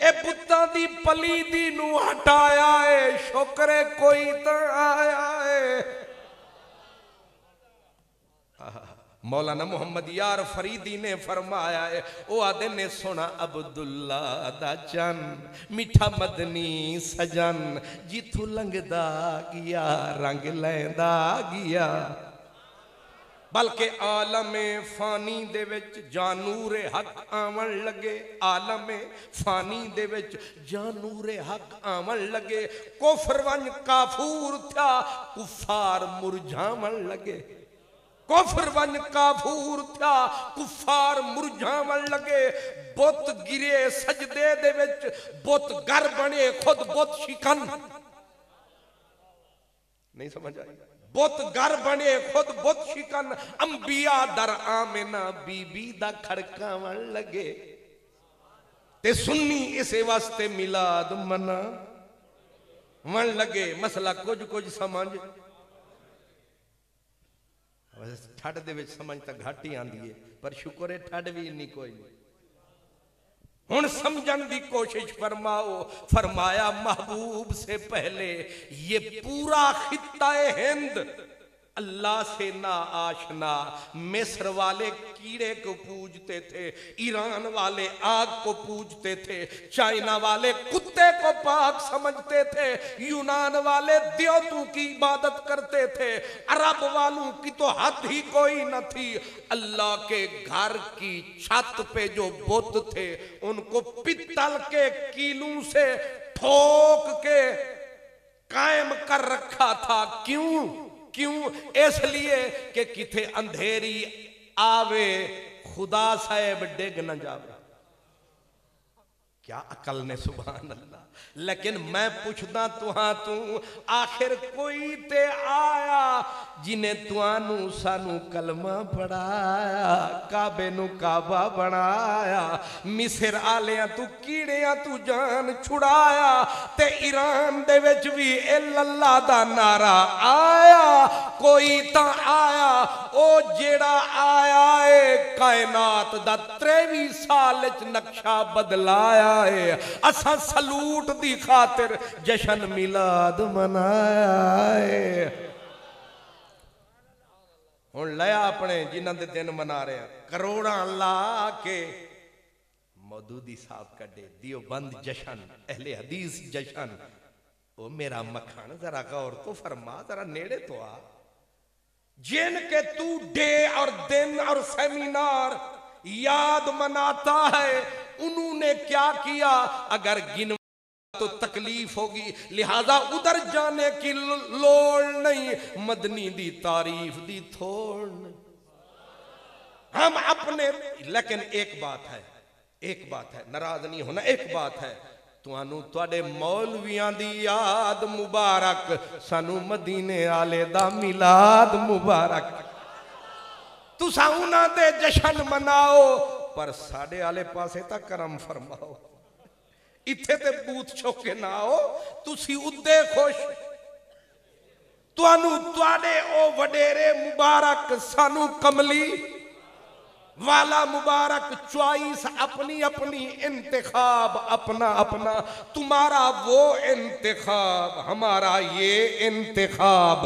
S1: ए बुत्तां दी पलीदी नू हटाया है, शुक्र कोई तो आया है। मौलाना मोहम्मद यार फरीदी ने फरमाया है, ओ आदे ने सुना अब्दुल्ला दा चन मिठा मदनी सजन, जिथू लंघदा गया रंग लैंदा गया। बल्कि आलमे फानी दे विच जानूरे हक आवन लगे, आलमे फानी दे विच जानूरे हक आवन लगे। कुफर वन काफूर था, कुफार मुरझावन लगे। कुफर वन काफूर था, कुफार मुरझावन लगे। बुत गिरे सजदे दे विच, बुत घर बने खुद बुत शिकन। नहीं समझ आई? बुत घर बने खुद बुत शिकन। अंबिया दर आमिना बीबी दा खड़कावन लगे। ते सुन्नी इसे वास्ते मिलाद मना वन लगे। मसला कुछ कुछ समझ ठंड दे विच समझ तो घट ही आंदी है, पर शुक्र है ठंड भी इन्नी कोई नहीं। हुण समझण दी कोशिश फरमाओ। फरमाया महबूब से पहले ये पूरा खित्ता हिंद अल्लाह से ना आशना। मिस्र वाले कीड़े को पूजते थे, ईरान वाले आग को पूजते थे, चाइना वाले कुत्ते को पाक समझते थे, यूनान वाले देवतों की इबादत करते थे, अरब वालों की तो हद ही कोई न थी। अल्लाह के घर की छत पे जो बुत थे उनको पित्तल के कीलों से ठोक के कायम कर रखा था। क्यों? क्यों? इसलिए कि किथे अंधेरी आवे खुदा साहब डिग न जावे। क्या अकल ने सुभान अल्लाह। लेकिन मैं पूछदा तुहां तू, आखिर कोई ते आया जिन्हें तुहानू सानू कलमा पढ़ाया, काबे नू काबा बनाया, मिस्र आलियां तू कीड़ियां तू जान छुड़ाया, ते ईरान दे विच भी इल्लल्लाह दा नारा आया, कोई तां आया ओ जेड़ा आया है कायनात दा 23 साल च नक्शा बदलाया है। असा सलूट दी खातिर जश्न मिलाद मनाया है। हुण लिया अपने जिन्हां दे दिन मना रहे करोड़ां ला के मौदूदी साहब कड्डे दियोबंद जश्न, अहले हदीस जश्न। ओ मेरा मक्खन जरा गौर तो फरमा, जरा नेड़े तो आ। जिनके तू डे और दिन और सेमिनार याद मनाता है, उन्होंने क्या किया? अगर गिन तो तकलीफ होगी, लिहाजा उधर जाने की लोड़ नहीं, मदनी दी तारीफ दी थोड़ नहीं। हम अपने, लेकिन एक बात है, नाराज नहीं होना। एक बात है, तुहानू तुहाडे मौलवियां दी याद मुबारक, सानू मदीने आले दा मिलाद मुबारक। तुसा उन्हां दे जश्न मनाओ, पर साडे आले पासे तक करम फरमाओ। इत्थे ते बूथ चौके ना आओ, तुसी उद्दे खुश। तुहानू तुहाडे ओ वडेरे मुबारक, सानू कमली वाला मुबारक। चॉइस अपनी अपनी, इंतखाब अपना अपना। तुम्हारा वो इंतखाब, हमारा ये इंतखाब।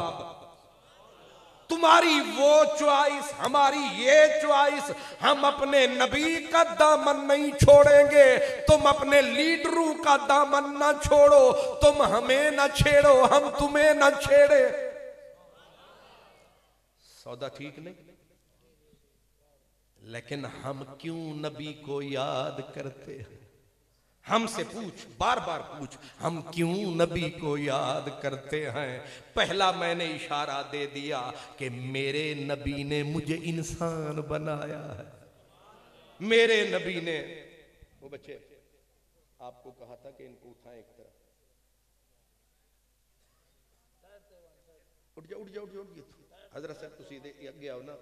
S1: तुम्हारी वो चॉइस, हमारी ये चॉइस। हम अपने नबी का दामन नहीं छोड़ेंगे, तुम अपने लीडरों का दामन ना छोड़ो। तुम हमें ना छेड़ो, हम तुम्हें ना छेड़े। सौदा ठीक नहीं, लेकिन हम क्यों नबी को याद करते हैं? हमसे पूछ, बार बार पूछ, हम क्यों नबी को याद करते हैं? पहला मैंने इशारा दे दिया कि मेरे नबी ने मुझे इंसान बनाया है। मेरे नबी ने, वो बच्चे आपको कहा था कि इनको उठाएं एक तरफ। उठ जाओ उठ जाओ उठ जाओ। हजरत साहब तुसी दे अगे आओ ना,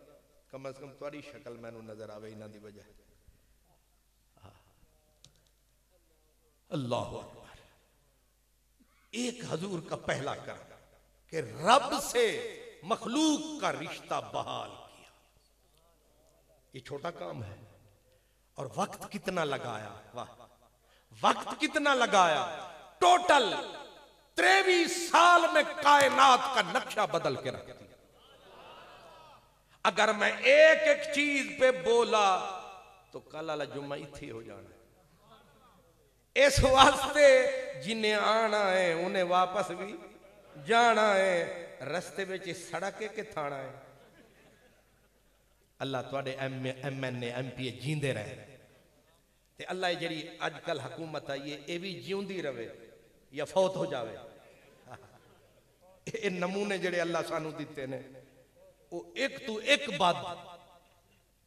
S1: कम से कम तुम्हारी शक्ल मैनू नजर आवे इन्हां दी वजह। अल्लाह अकबर। एक हजूर का पहला काम कि रब से मखलूक का रिश्ता बहाल किया। ये छोटा काम है, और वक्त कितना लगाया, वाह, वक्त कितना लगाया। टोटल 23 साल में कायनात का नक्शा बदल के रख दिया। अगर मैं एक एक चीज पे बोला तो कल वाला जुम्मा इत्थे हो जाना। इस वास्ते जिन्हें आना है उन्हें वापस भी जाना है। रस्ते में सड़क के थाना है। अल्लाह तुहाडे MNA MPA जींदे रहे, ते अल्लाह जी अजकल हुकूमत आई है ये भी जींदी रहे या फौत हो जावे। ये नमूने जेड़े अल्लाह सानू दिते ने, वो एक तू एक बात।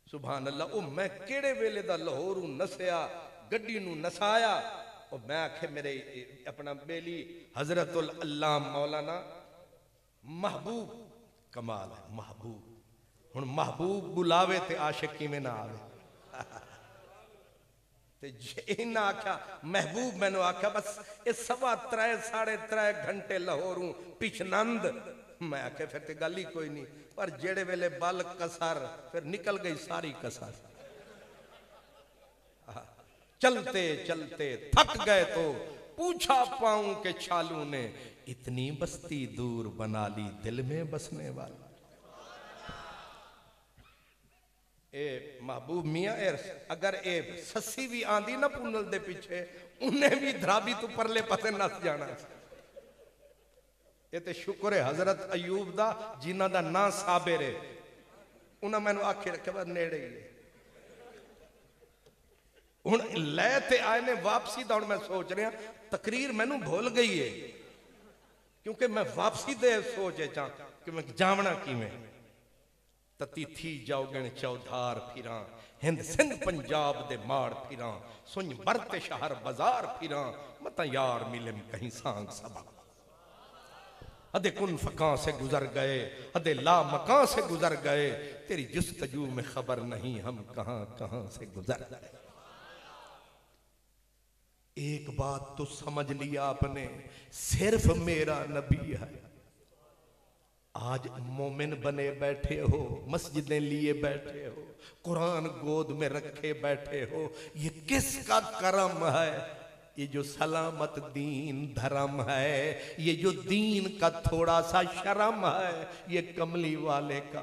S1: सुभान अल्लाह। ओ मैं केड़े वेले दा लाहौरू नसया, गड्डी नू नसाया। और मैं आखे मेरे अपना बेली हजरतुल अल्लाह मौलाना महबूब, कमाल है महबूब। हुण महबूब बुलावे ते आशिक किवें ना आवे। ते इन्ना आख्या महबूब, मैनू आख्या बस ये 3.25 3.5 घंटे लाहौरू पिछनंद। मैं आख्या फिर ते गल ही कोई नहीं। पर जेड़े वेले बल कसर, फिर निकल गई सारी कसर। चलते चलते थक गए तो पूछा पाऊं के छालू ने, इतनी बस्ती दूर बना ली दिल में बसने वाला। ए महबूब मियां, अगर ए सस्सी भी आंदी ना पुनल दे पीछे, उन्हें भी धराबी तू परले पासे नस जाना। ये ते शुक्र है हजरत अयूब दा जिन्हां दा ना साबिर है। उन्हें मैनू आखे रखे नेड़े ही है। हुण लै ते आए ने वापसी दा। हुण मैं सोच रहा तकरीर मैनू भूल गई है, क्योंकि मैं वापसी दे सोच चा कि मैं जावना किवें। तती थी जाओगण चौधार फिरां, हिंद सिंध पंजाब दे माड़ फिरां, सुन बरते शहर बाजार फिरां, मता यार मिले कहीं सांग सबा। अदे कुन फकां से गुजर गए, अदे ला मकां से गुजर गए, तेरी जुस्तजू में खबर नहीं हम कहां कहां से गुजर गए। एक बात तो समझ लिया आपने, सिर्फ मेरा नबी है। आज मोमिन बने बैठे हो, मस्जिदें लिए बैठे हो, कुरान गोद में रखे बैठे हो, ये किसका करम है? ये जो सलामत दीन धर्म है, ये जो दीन का थोड़ा सा शर्म है, ये कमली वाले का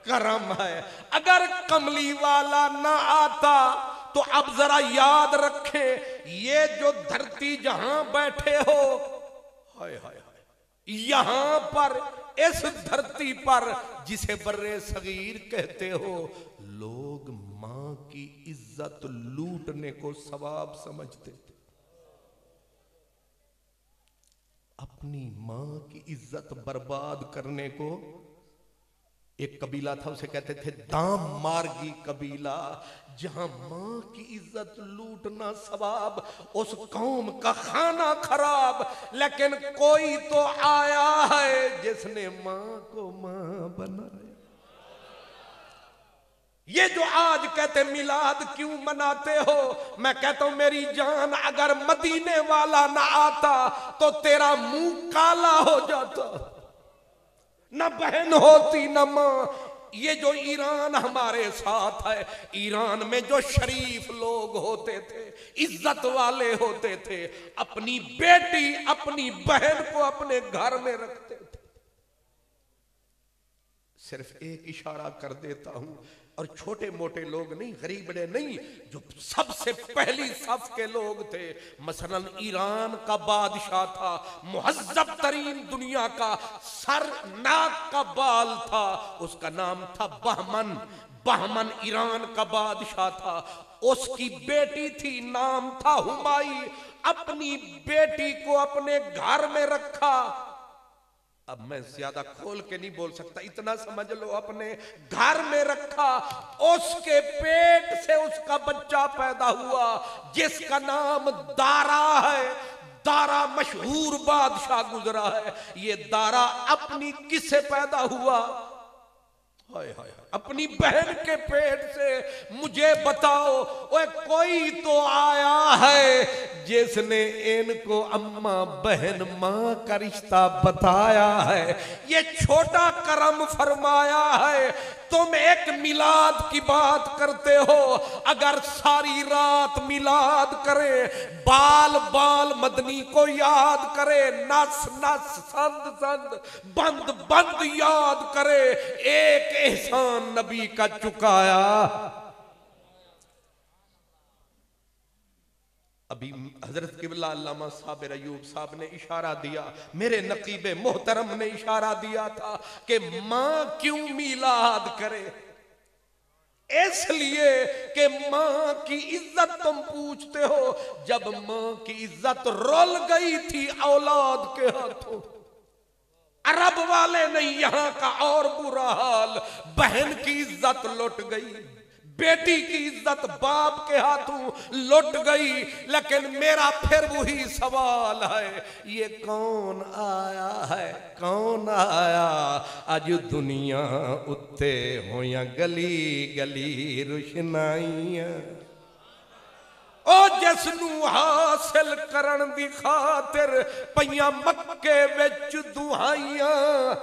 S1: करम है। अगर कमली वाला ना आता तो अब जरा याद रखे, ये जो धरती जहां बैठे हो, हाय हाय हाय, यहां पर इस धरती पर जिसे बर्रे सगीर कहते हो, लोग मां की इज्जत लूटने को सवाब समझते थे। अपनी मां की इज्जत बर्बाद करने को, एक कबीला था उसे कहते थे दाम मार्गी कबीला, जहां मां की इज्जत लूटना सवाब, उस कौम का खाना खराब। लेकिन कोई तो आया है जिसने मां को मां बनाया। ये जो आज कहते मिलाद क्यों मनाते हो, मैं कहता हूं मेरी जान, अगर मदीने वाला ना आता तो तेरा मुंह काला हो जाता, न बहन होती न मां। ये जो ईरान हमारे साथ है, ईरान में जो शरीफ लोग होते थे, इज्जत वाले होते थे, अपनी बेटी अपनी बहन को अपने घर में रखते थे। सिर्फ एक इशारा कर देता हूं, और छोटे मोटे लोग नहीं, गरीब बड़े नहीं, जो सबसे पहली सफ के लोग थे, मसलन ईरान का बादशाह था, मुहज्जब तरीन दुनिया का, सर नाक का बाल था, उसका नाम था बहमन। बहमन ईरान का बादशाह था, उसकी बेटी थी, नाम था हुमायूं। अपनी बेटी को अपने घर में रखा। अब मैं ज्यादा खोल के नहीं बोल सकता, इतना समझ लो, अपने घर में रखा। उसके पेट से उसका बच्चा पैदा हुआ जिसका नाम दारा है। दारा मशहूर बादशाह गुजरा है। ये दारा अपनी किससे पैदा हुआ? हाय हाय, अपनी बहन के पेट से। मुझे बताओ, ओए कोई तो आया है जिसने इनको अम्मा बहन मां का रिश्ता बताया है, ये छोटा करम फरमाया है। तुम एक मिलाद की बात करते हो, अगर सारी रात मिलाद करे, बाल बाल मदनी को याद करे, नस नस संद संद बंद बंद याद करे, एक एहसान नबी का चुकाया। अभी हजरत किबला अल्लामा साबिर अयूब साहब ने इशारा दिया, मेरे नकीबे मोहतरम ने इशारा दिया था कि मां क्यों मिलाद करे, इसलिए कि मां की इज्जत तुम पूछते हो। जब मां की इज्जत रोल गई थी औलाद के हाथों, अरब वाले नहीं, यहां का और बुरा हाल, बहन की इज्जत लुट गई, बेटी की इज्जत बाप के हाथों लुट गई। लेकिन मेरा फिर वही सवाल है, ये कौन आया है, कौन आया अज दुनिया उत्ते होया गली गली रुशनाइयां, ओ जिसनू हासिल करन दी खातिर पईयां मक्के विच दुहाइयां,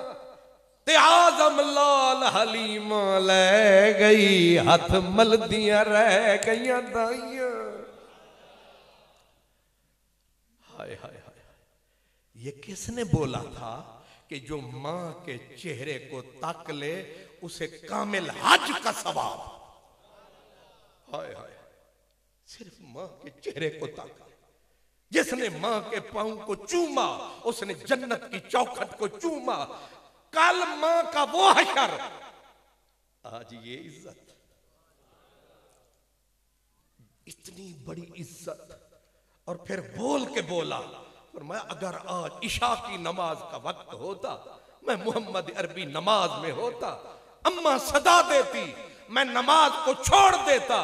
S1: ते आजम लाल हलीमा ले गई, हथ मलदियां रह गईयां दाइयां। हाय हाय हाय, ये किसने बोला था कि जो मां के चेहरे को तक ले उसे कामिल हज का सवाब? हाय हाय, सिर्फ मां के चेहरे को तक, जिसने मां के पांव को चूमा उसने जन्नत की चौखट को चूमा। कल मां का वो हशर, आज ये इज्जत, इतनी बड़ी इज्जत। और फिर बोल के बोला, और मैं अगर आज इशा की नमाज का वक्त होता, मैं मोहम्मद अरबी नमाज में होता, अम्मा सदा देती, मैं नमाज को छोड़ देता,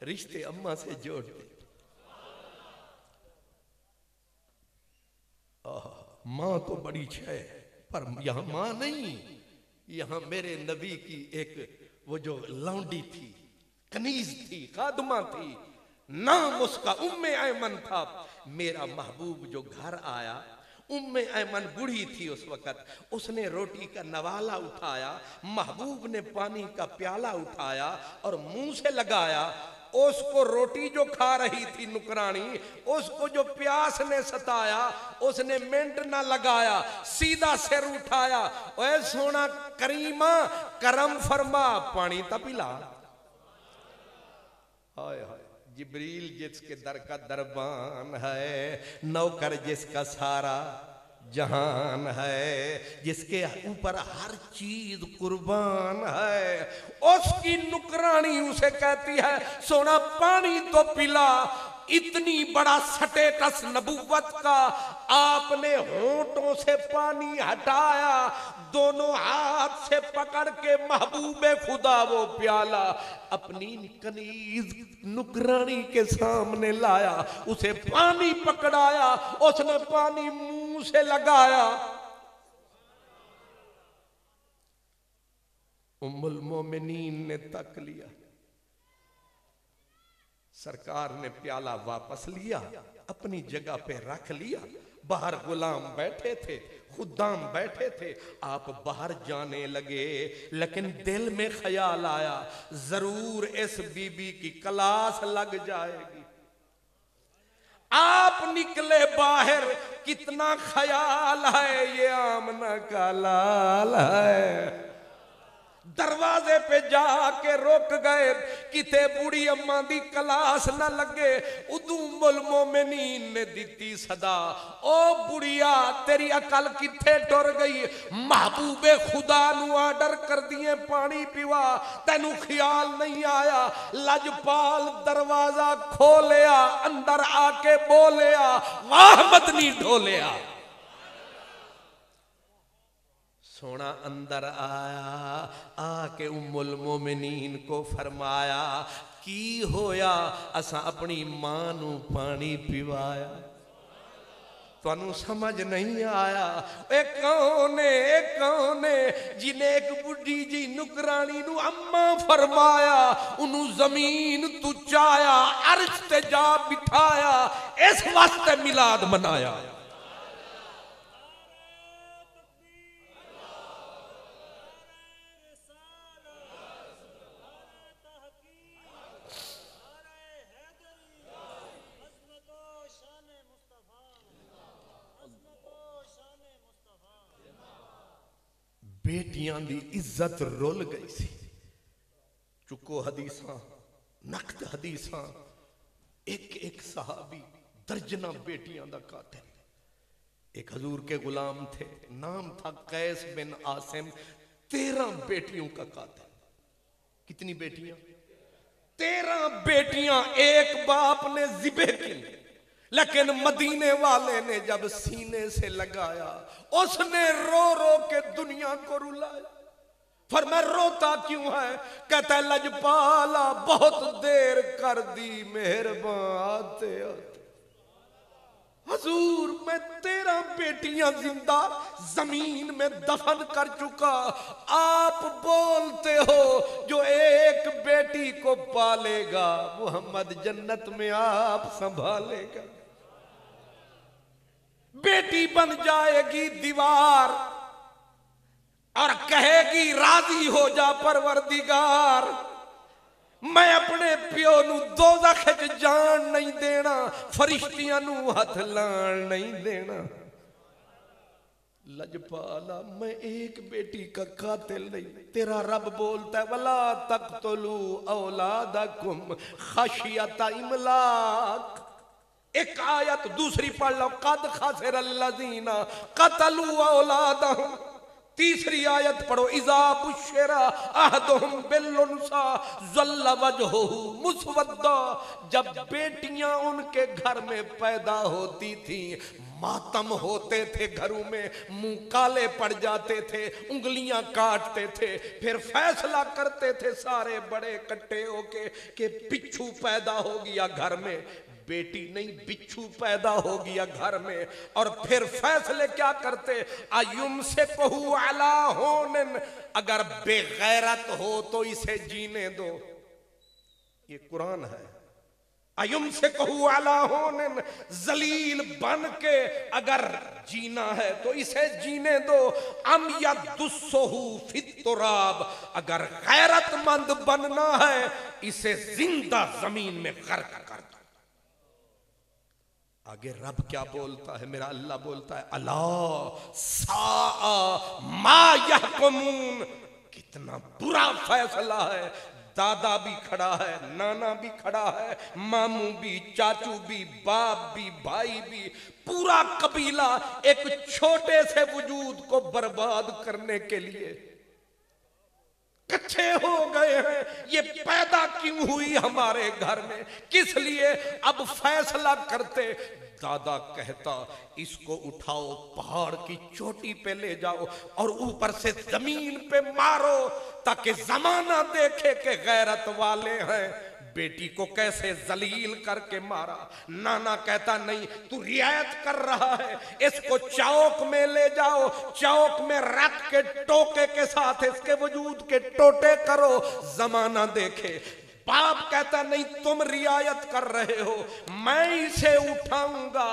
S1: रिश्ते अम्मा से जोड़ देता। मां तो बड़ी छे, पर यहां मां नहीं, यहां मेरे नबी की एक वो जो लौंडी थी, कनीज थी, खादमा थी, नाम उसका उम्मे ऐमन था। मेरा महबूब जो घर आया, उम्मे ऐमन बूढ़ी थी उस वक़्त, उसने रोटी का नवाला उठाया, महबूब ने पानी का प्याला उठाया और मुंह से लगाया। उसको रोटी जो खा रही थी नुकरानी, उसको जो प्यास ने सताया, उसने मिनट ना लगाया, सीधा सिर उठाया, ओए सोना करीमा करम फरमा, पानी ता पिला। हाय हाय, जिब्रील जिसके दर का दरबान है, नौकर जिसका सारा जहान है, जिसके ऊपर हर चीज कुर्बान है, उसकी नुकरानी उसे कहती है सोना पानी तो पिला। इतनी बड़ा स्टेटस नबुव्वत का, आपने होंठों से पानी हटाया, दोनों हाथ से पकड़ के महबूबे खुदा वो प्याला अपनी कनीज नुकरानी के सामने लाया, उसे पानी पकड़ाया, उसने पानी मुंह से लगाया। उम्मुल मोमिनीन ने तक लिया, सरकार ने प्याला वापस लिया, अपनी जगह पे रख लिया। बाहर गुलाम बैठे थे, खुद्दाम बैठे थे, आप बाहर जाने लगे, लेकिन दिल में ख्याल आया जरूर इस बीबी की क्लास लग जाएगी। आप निकले बाहर, कितना ख्याल है ये आमना का लाल है। दरवाजे पे जाके रोक गए, किते बूढ़ी अम्मा दी क्लास न लगे। उदुम्मुल मोमिनीन ने दी सदा, ओ बुढ़िया तेरी अकल किथे टुर गई, महबूबे खुदा नु आर्डर कर दिए पानी पिवा, तेनू ख्याल नहीं आया। लजपाल दरवाजा खोलिया, अंदर आके बोलिया वाह मदनी ढोलिया। सोना अंदर आया, आके उम्मुल मोमिनीन को फरमाया की होया, असा अपनी मां नू पानी पिवाया, तुहानू समझ नहीं आया। कौन है जिन्हें एक बुढ़ी जी नुकरानी नू अम्मा फरमाया, उन्हू जमीन तू चाया, अर्श ते जा बिठाया, इस वास्ते मिलाद मनाया। बेटियां दी इज्जत रुल गई सी। चुको हदीसा, नकद हदीसा, एक एक सहाबी दर्जना बेटियां दा कातिल। एक हजूर के गुलाम थे, नाम था कैस बिन आसिम, 13 बेटियों का कातिल। कितनी बेटियां? 13 बेटियां एक बाप ने जिबे की, लेकिन मदीने वाले ने जब सीने से लगाया, उसने रो रो के दुनिया को रुलाया। फरमाया रोता क्यों है? कहता लजपाला बहुत देर कर दी मेहरबान आते आते। हजूर मैं 13 बेटियां जिंदा जमीन में दफन कर चुका, आप बोलते हो जो एक बेटी को पालेगा मुहम्मद जन्नत में आप संभालेगा। बेटी बन जाएगी दीवार और कहेगी राजी हो जा परवरदिगार, मैं अपने प्यो नू दोज़ख च जान नहीं देना, फरिश्तियां नू हथ लान नहीं देना। लजपाला मैं एक बेटी का कातिल नहीं, तेरा रब बोलता है वला तक़्तुलू औलादकुम खशियत इमलाक। एक आयत दूसरी पढ़ लो, कद खसिरल्लज़ीना क़तलू औलादहुम। तीसरी आयत पढ़ो, इज़ा बुश्शिरा अहदुहुम बिलउन्सा ज़ल्ल वजहुहु मुस्वद्दा। जब बेटियां उनके घर में पैदा होती थी, मातम होते थे घरों में, मुंह काले पड़ जाते थे, उंगलियां काटते थे, फिर फैसला करते थे सारे बड़े इकट्ठे होके कि बिच्छू पैदा हो गया घर में, बेटी नहीं बिच्छू पैदा हो गया घर में। और फिर फैसले क्या करते, आयुम से कहू अला होनन, अगर बेगैरत हो तो इसे जीने दो। ये कुरान है, अयुम से कहू आला होने जलील बन के अगर जीना है तो इसे जीने दो। अम या दुस्सोहू फित्तुराब, अगर गैरतमंद बनना है इसे जिंदा जमीन में गर्क कर दो। आगे रब क्या बोलता है? मेरा अल्लाह बोलता है अला सा मा यहकुमून, कितना बुरा फैसला है। दादा भी खड़ा है, नाना भी खड़ा है, मामू भी, चाचू भी, बाप भी, भाई भी, पूरा कबीला एक छोटे से वजूद को बर्बाद करने के लिए कच्चे हो गए हैं। ये पैदा क्यों हुई हमारे घर में, किस लिए? अब फैसला करते। दादा कहता इसको उठाओ, पहाड़ की चोटी पे ले जाओ और ऊपर से जमीन पे मारो ताकि जमाना देखे कि गैरत वाले हैं। बेटी को कैसे जलील करके मारा। नाना कहता नहीं, तू रियायत कर रहा है, इसको चौक में ले जाओ, चौक में रख के टोके के साथ इसके वजूद के टोटे करो, जमाना देखे। बाप कहता नहीं, तुम रियायत कर रहे हो, मैं इसे उठाऊंगा,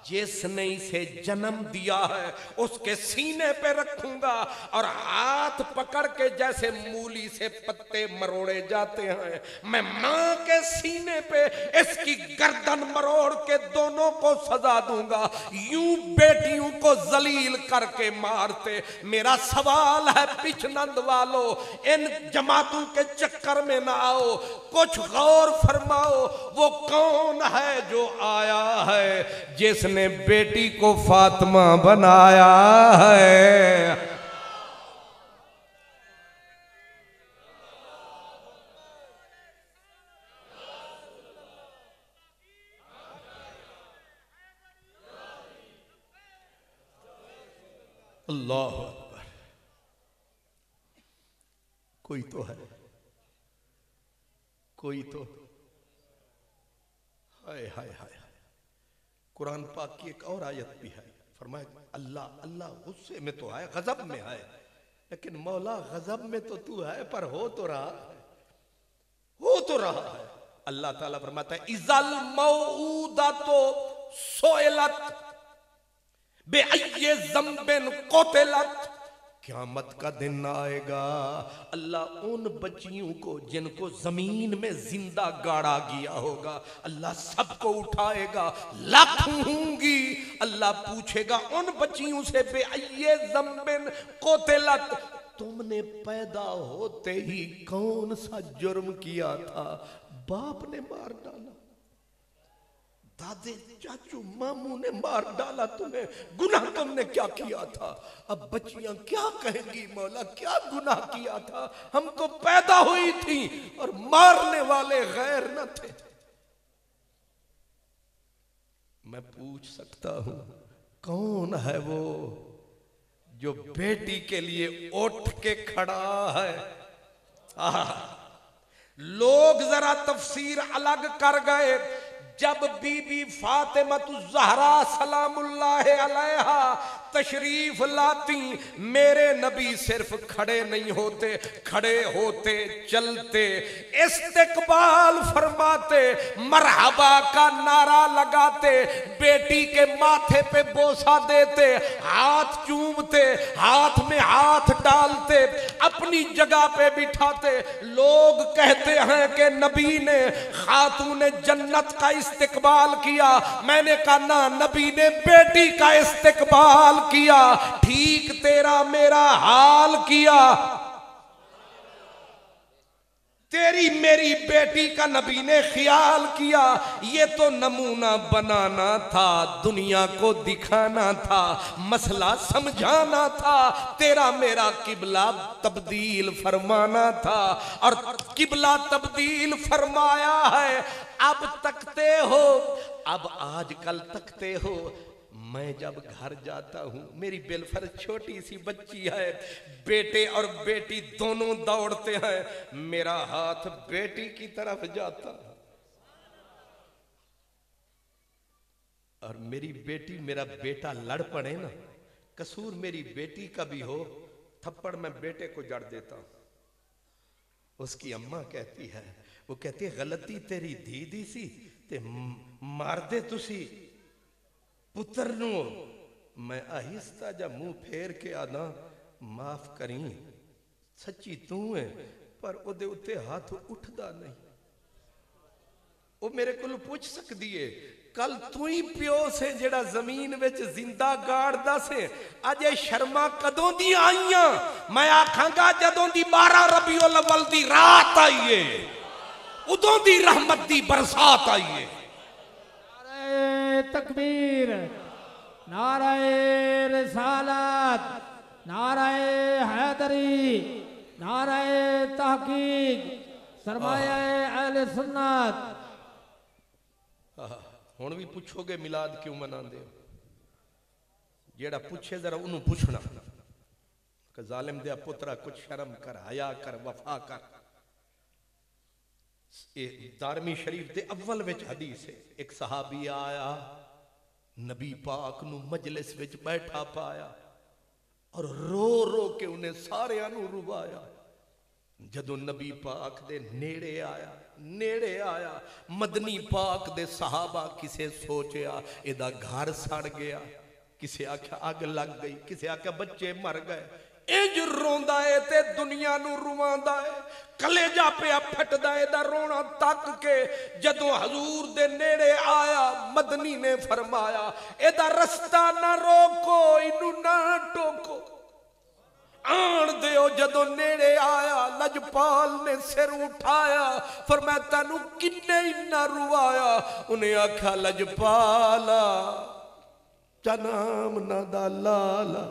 S1: जिसने इसे जन्म दिया है उसके सीने पे रखूंगा और हाथ पकड़ के जैसे मूली से पत्ते मरोड़े जाते हैं, मैं मां के सीने पे इसकी गर्दन मरोड़ के दोनों को सजा दूंगा। यूं बेटियों को जलील करके मारते। मेरा सवाल है पिछनंद वालों, इन जमातों के चक्कर में ना आओ, कुछ गौर फरमाओ। वो कौन है जो आया है जिसने बेटी को फातिमा बनाया है? अल्लाह अकबर। कोई तो है, कोई तो। हाय हाय हाय। कुरान पाक की एक और आयत भी है, फरमाया अल्लाह अल्लाह गुस्से में तो है, गजब में है, लेकिन मौला गजब में तो तू है पर हो तो रहा है, हो तो रहा है। अल्लाह ताला फरमाता है इज़ल मौऊदतो सोइलत बेअय्यि ज़म्बिन क़ुतिलत, क़यामत का दिन आएगा, अल्लाह उन बच्चियों को जिनको जमीन में जिंदा गाड़ा गया होगा, अल्लाह सबको उठाएगा, लाखों होंगी। अल्लाह पूछेगा उन बच्चियों से बेअय्यि ज़म्बिन क़ुतिलत, तुमने पैदा होते ही कौन सा जुर्म किया था? बाप ने मार डाला, दादे चाचू मामू ने मार डाला तुम्हें, गुनाह तुमने क्या किया था? अब बच्चियां क्या कहेंगी, मौला क्या गुनाह किया था? हम तो पैदा हुई थी और मारने वाले गैर न थे। मैं पूछ सकता हूं कौन है वो जो बेटी के लिए उठ के खड़ा है? लोग जरा तफसीर अलग कर गए। जब बीबी फातिमा-तुज़-ज़हरा सलामुल्लाह अलैहा तशरीफ लाती, मेरे नबी सिर्फ खड़े नहीं होते, खड़े होते, चलते, इस्तकबाल फरमाते, मरहबा का नारा लगाते, बेटी के माथे पे बोसा देते, हाथ चूमते, हाथ में हाथ डालते, अपनी जगह पे बिठाते। लोग कहते हैं कि नबी ने खातून जन्नत का इस्तिकबाल किया। मैंने कहा ना, नबी ने बेटी का इस्तिकबाल किया, ठीक तेरा मेरा हाल किया। तेरी मेरी बेटी का नबी ने ख्याल किया। ये तो नमूना बनाना था, दुनिया को दिखाना था, मसला समझाना था, तेरा मेरा किबला तब्दील फरमाना था, और किबला तब्दील फरमाया है। अब तकते हो, अब आजकल तकते हो। मैं जब घर जाता हूं, मेरी बेलफर छोटी सी बच्ची है, बेटे और बेटी दोनों दौड़ते हैं, मेरा हाथ बेटी की तरफ जाता है और मेरी बेटी मेरा बेटा लड़ पड़े ना, कसूर मेरी बेटी का भी हो, थप्पड़ मैं बेटे को जड़ देता हूं। उसकी अम्मा कहती है, वो कहती है गलती तेरी दीदी सी, ते मारदे तुसी पुत्र नू। मैं आहिस्ता जा मुंह फेर के आदा माफ करी सच्ची तू है, पर ओदे उत्ते हाथ उठदा नहीं। वो मेरे को पूछ सकती है कल तू ही प्यो से जेड़ा जमीन विच जिंदा गाड़दा से, अज ये शर्मा कदों दी आईयां? मैं आखांगा जदों दी 12 रबीउल अव्वल दी रात आई है, उदों दी रहमत दी बरसात आई है।
S2: नारे तकबीर, नारे रिसालत, नारे हैदरी, नारे तहकीक, सरमाया अहले सुन्नत।
S1: हुण भी पूछोगे मिलाद क्यों मनाते हो? जेड़ा पूछे जरा उन्होंने पूछना कि जालिम दे पुत्रा कुछ शर्म कर, हया कर, वफा कर। दारमी शरीफ दे अव्वल विच हदीस है, एक सहाबी आया नबी पाक नू मजलिस विच बैठा पाया और रो रो के उन्हें सारे रुवाया। जदों नबी पाक दे नेड़े आया मदनी पाक दे सहाबा किसे सोचा एदा घर सड़ गया, किसे आख्या अग लग गई, किसे आख्या बच्चे मर गए। इंज रोंदा है ते दुनिया नू रुवांदा है, कलेजा पे फटदा है दा रोना तक के। जदों हजूर दे नेड़े आया मदनी ने फरमाया एदा रस्ता ना रोको, इनू ना टोको, आन दियो। जदों नेड़े आया लजपाल ने सिर उठाया, फरमाया तैनू किन्ने इन्ना रुवाया? उन्हें आख्या लजपाला चनाम ना दा लाला,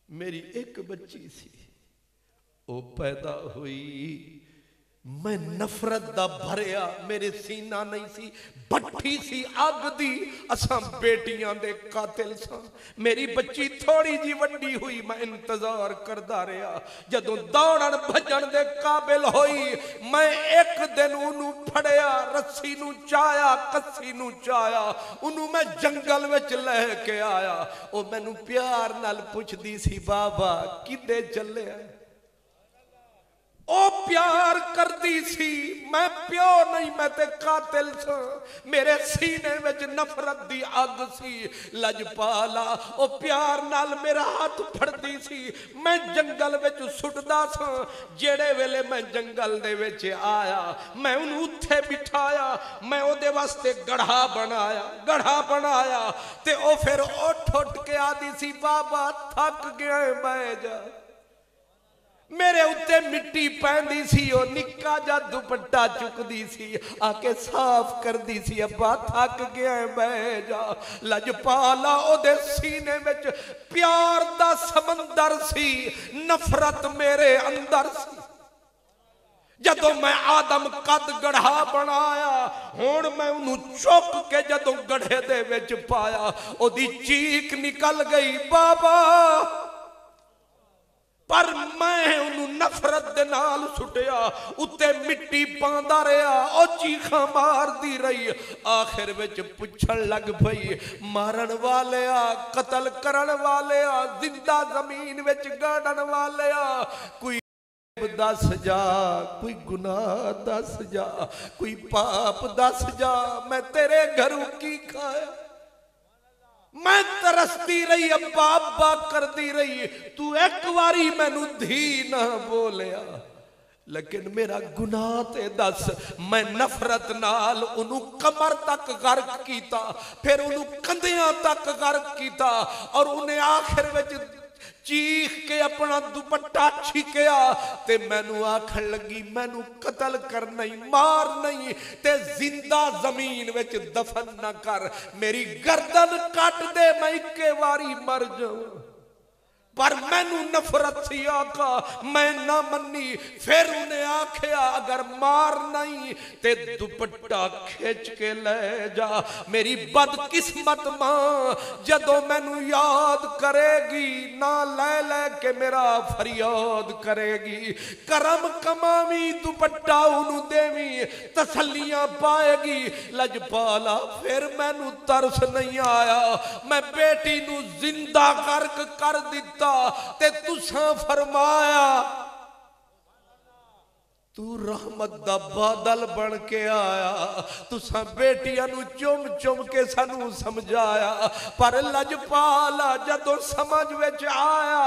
S1: मेरी एक बच्ची सी वो पैदा हुई, मैं नफरत दा भरिया, मेरे सीना नहीं सी, भट्ठी सी अग दी, असां बेटियां दे कातिल सां। मेरी बच्ची थोड़ी जी वड्डी हुई, मैं इंतजार करदा रहा। जदों दौड़न भजन दे काबिल होई, मैं एक दिन उन्हू फड़िया, रस्सी नू चाया, कस्सी नू चाया, उन्हू मैं जंगल विच लह के आया। ओ मैनू प्यार नाल पुछदी सी बाबा किदे चले? ओ प्यार करदी सी, मैं प्यो नहीं, मैं ते कातिल सा। मेरे सीने विच नफरत दी अग सी। लजपाला ओ प्यार नाल मेरा हाथ फड़दी सी, मैं जंगल विच सुटदा सा। जेड़े वेले मैं जंगल दे विच आया, मैं उन्हू उत्थे बिठाया, मैं ओदे वास्ते गढ़ा बनाया ते ओ फिर उठ के आदी सी बाबा थक गया मैं जा। मेरे उत्ते मिट्टी पैंदी सी, ओ निक्का जा दुपट्टा चुकदी सी, आके साफ करदी सी, अब्बा थक गया मैं जा। लजपाला ओदे सीने विच प्यार दा समंदर सी, नफरत मेरे अंदर सी। जदों मैं आदम कद गढ़ा बनाया, हुण मैं उन्हू चुक के जदों गढ़े दे विच पाया, ओदी चीख निकल गई बाबा, पर मैं उन्हू नफरत दे नाल सुटिया, उत्ते मिट्टी पांदा रहा, ओ चीखा मारदी रही। आखिर विच पुछण लग पई मारन वालिया, कतल करन वालिया, जिंदा जमीन विच गाड़न वालिया, कोई दस जा, कोई गुनाह दस जा, कोई पाप दस जा, मैं तेरे घरों की खाया? मैं तरसती रही, अब्बा अब्बा करती रही, तू एक बारी मैनू धी ना बोलिया, लेकिन मेरा गुनाह ते दस। मैं नफरत नाल उन्हू कमर तक गर्क कीता, फिर उन्हू कंधियां तक गर्क कीता, और उन्हें आखिर विच चीख के अपना दुपट्टा छिकिया ते मैनू आखन लगी मैनू कतल कर नहीं, मार नहीं, ते जिंदा जमीन विच दफन ना कर, मेरी गर्दन कट दे, मैं इक्के वारी मर जाऊं। पर मैनू नफरत सी आका, मैं ना मन्नी। फिर उन्हें आख्या अगर मार नहीं ते दुपट्टा खिंच के ले जा। मेरी बदकिस्मत मां जदों मैनू याद करेगी, ना ले ले के मेरा फरियाद करेगी, करम कमावी दुपट्टा उन्हू देवी, तसल्लियां पाएगी। लजपाला फिर मैनू तरस नहीं आया, मैं बेटी नू जिंदा कर दिता ते तुसां फरमाया तू रहमत दा बादल बन के आया, तुसा बेटियां नू चुम चुम के सानू समझाया, पर लजपाला जदों समझ विच आया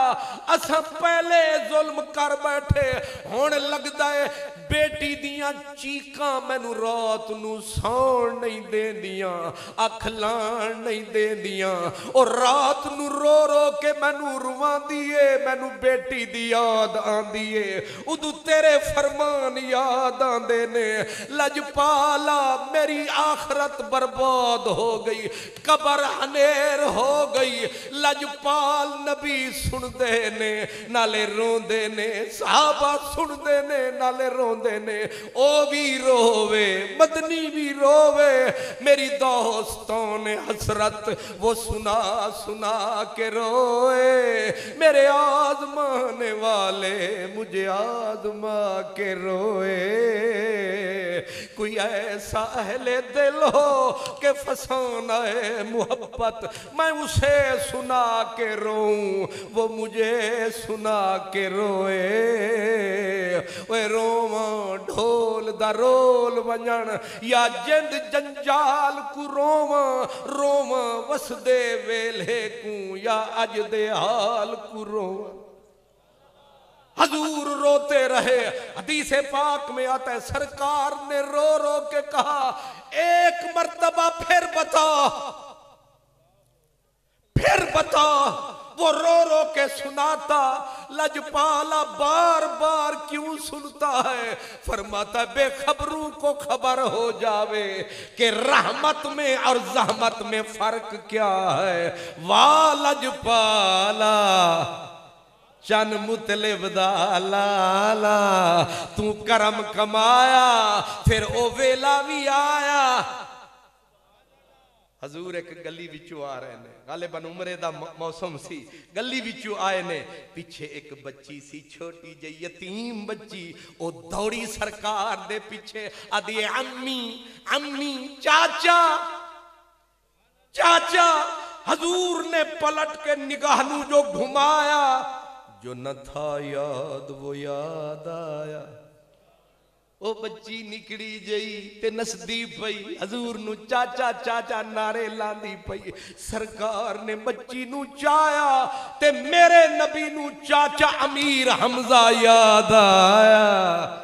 S1: असा पहले जुल्म कर बैठे। हुण लगदा है बेटी दियां चीकां मैनू रात नू सौण नहीं देंदियां, अख लाण नहीं देंदियां, और रात नू रो रो के मैनू रुवांदी है, मैनू बेटी दी याद आंदी है। उदू तेरे फरमान याद आंदे ने। लजपाला मेरी आखरत बर्बाद हो गई, कबर हनेर हो गई। लजपाल नबी सुनदे ने नाले रोंदे ने, सहाबा सुनदे ने नाले रोंदे ने। ओ भी रोवे, मदनी भी रोवे, मेरी दोस्तों ने हसरत वो सुना सुना के रोए। मेरे आजमाने वाले मुझे आजमा के रोए। कोई ऐसा अहले दिल हो कि फसाना है मोहब्बत, मैं उसे सुना के रोऊं, वो मुझे सुना के रोए। ओए रोवा ढोल दा रोल वंजन या जिंद जंजाल को रोवा, रोवा वसदे वेले को या अज दे हाल को रोवा। हजूर रोते रहे। हदीसे पाक में आता है सरकार ने रो रो के कहा, एक मर्तबा फिर बता, फिर बता। वो रो रो के सुनाता। लजपाला बार बार क्यों सुनता है? फरमाता बेखबरों को खबर हो जावे कि रहमत में और जहमत में फर्क क्या है। वाह लजपाला चन मुतलिब दा लाला, तू करम कमाया फिर ओ वेला भी आया। हजूर एक गली विचों आ रहे ने, गालिबन उमरे दा मौसम सी, गली विचों आए ने। पिछे एक बच्ची सी छोटी जी यतीम बच्ची, ओ दौड़ी सरकार दे पिछे आदि अम्मी अम्मी चाचा चाचा। हजूर ने पलट के निगाह नू जो घुमाया, जो न था याद वो याद आया। ओ बच्ची निकड़ी जई ते नसदी पई, हजूर नू चाचा चाचा नारे लांदी पई। सरकार ने बच्ची नू चाया ते मेरे नबी नू चाचा अमीर हमजा याद आया।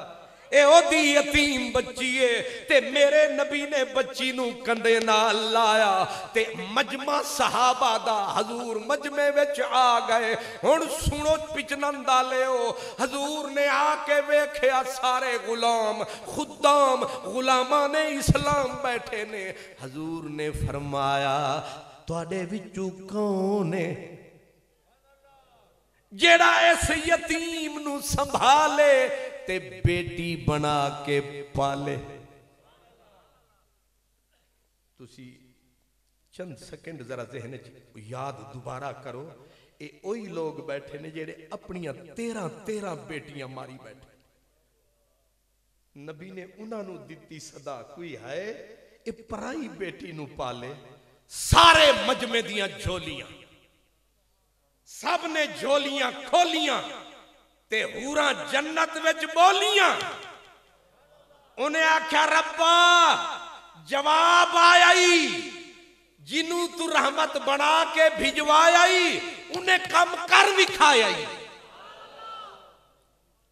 S1: ए ओदी यतीम बच्ची है ते मेरे नबी ने बच्ची नू कंधे नाल लाया ते मजमा सहाबा दा हजूर मजमे विच आ गए। हुण सुनो पिचनंद आलिओ, हजूर ने आके वेख्या सारे गुलाम खुदाम गुलामां ने इस्लाम बैठे ने। हजूर ने फरमाया तुहाडे विचों कौन है जेड़ा इस यतीम नू संभाले ते बेटी बना के पाले। तुसी चंद सेकंड जरा ज़हन च याद दोबारा करो, ये वही लोग बैठे ने जेड़े अपनियां 13 बेटियां मारी बैठे। नबी ने उन्होंने दिती सदा, कोई है ये पराई बेटी नू पाले। सारे मजमे दियां झोलियां, सब ने झोलियां खोलियां ते हूरां जन्नत विच बोलियां। उन्हें आख्या रब्बा जवाब आया ही, जिन्नू तू रहमत बना के भिजवाया ही उन्हें कम कर विखाया ही।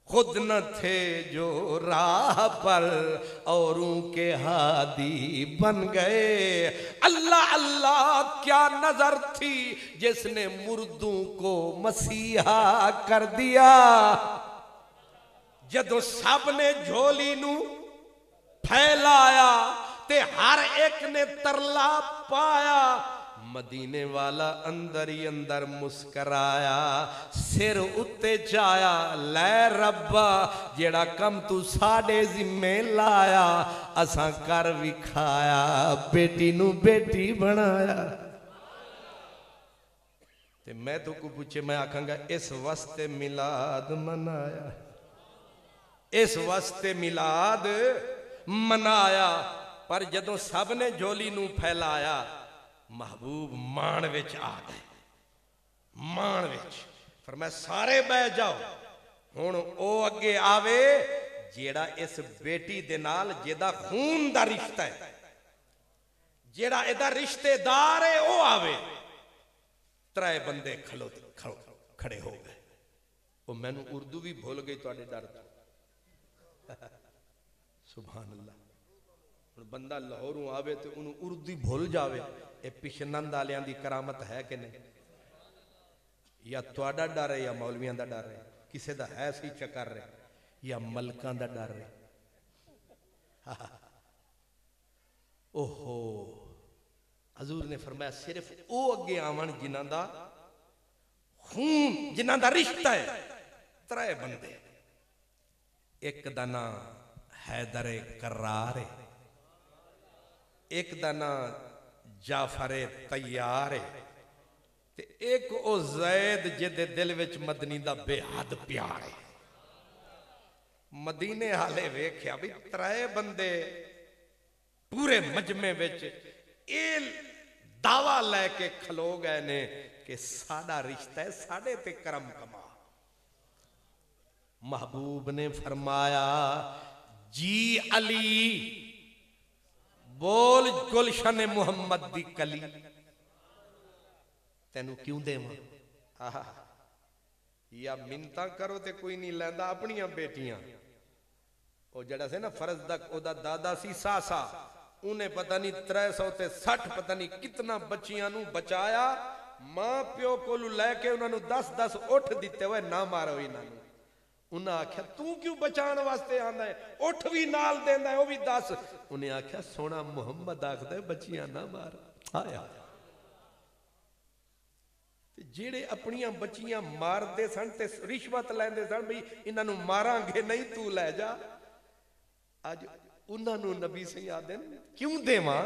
S1: खुद न थे जो राह पर औरों के हादी बन गए। अल्लाह अल्लाह क्या नजर थी जिसने मुर्दों को मसीहा कर दिया। जदों सब ने झोली नू फैलाया ते हर एक ने तरला पाया, मदीने वाला अंदर ही अंदर मुस्कराया, सिर उत्ते चाया। लै रब्बा जेड़ा कम तू साडे जिम्मे लाया असां कर विखाया, बेटी नू बेटी बनाया। ते मैं तो को पूछे मैं आखांगा इस वास्ते मिलाद मनाया, इस वास्ते मिलाद मनाया। पर जदों सब ने झोली नू फैलाया महबूब मान विच आ गए, मान विच। फरमाया सारे बह जाओ। हुण ओ अगे आवे जेड़ा इस बेटी दे नाल जेदा खून दा रिश्ता है, जेड़ा एदा रिश्तेदार है, वो आवे। त्रै बंदे खड़े हो गए। वो मैनू उर्दू भी भूल गई तुहाडे डर तो। सुभान अल्लाह। हुण बंदा लाहौरों आवे तो उन्होंने उर्दू भूल जावे, ये पिछनंद वालियां दी करामत है कि नहीं? या तुहाडा डर है या मौलवियां दा डर है? किसी दा है सी चक्कर है या मलकां दा डर है? ओहो, हजूर ने फरमाया सिर्फ वो अगे आवन जिन्हां दा खून, जिन्हां दा रिश्ता है। त्रै बंदे, एक दा नां हैदर करार है, एक दा नां जाफर तैयार है, ते एक ओ जैद जिहदे दिल विच मदनी दा बेहद प्यार है। मदीने हाले वेख्या भी त्रै बंदे पूरे मजमे विच ए दावा लैके खलो गए ने कि साडा रिश्ता है, साडे ते करम कमा। महबूब ने फरमाया जी अली बोल गुलशन मुहम्मद दी कली, तेनू क्यों देवां? या मिन्नता करो ते कोई नहीं लैंदा अपनियां बेटियां। वो जड़ा से ना फर्ज तक ओदा दादा सी सासा, उन्हें पता नहीं 360 पता नहीं कितना बच्चियां नू बचाया। मां प्यो को लैके उन्होंने 10-10 उठ दिते हुए, ना मारो इन्होंने। उन्हें आख्या तू क्यों बचाने वास्ते आंदा है, उठ भी नाल देंदा है, वो भी 10। उन्हें आख्या सोना मुहम्मद आखदा है बच्चियां ना मार। आया जेड़े अपनियां बच्चियां मारदे सन ते रिश्वत लैंदे सन, भाई इन्हां नू मारांगे नहीं, तू लै जा। अज उन्हां नू नबी सही आदन क्यों देवां?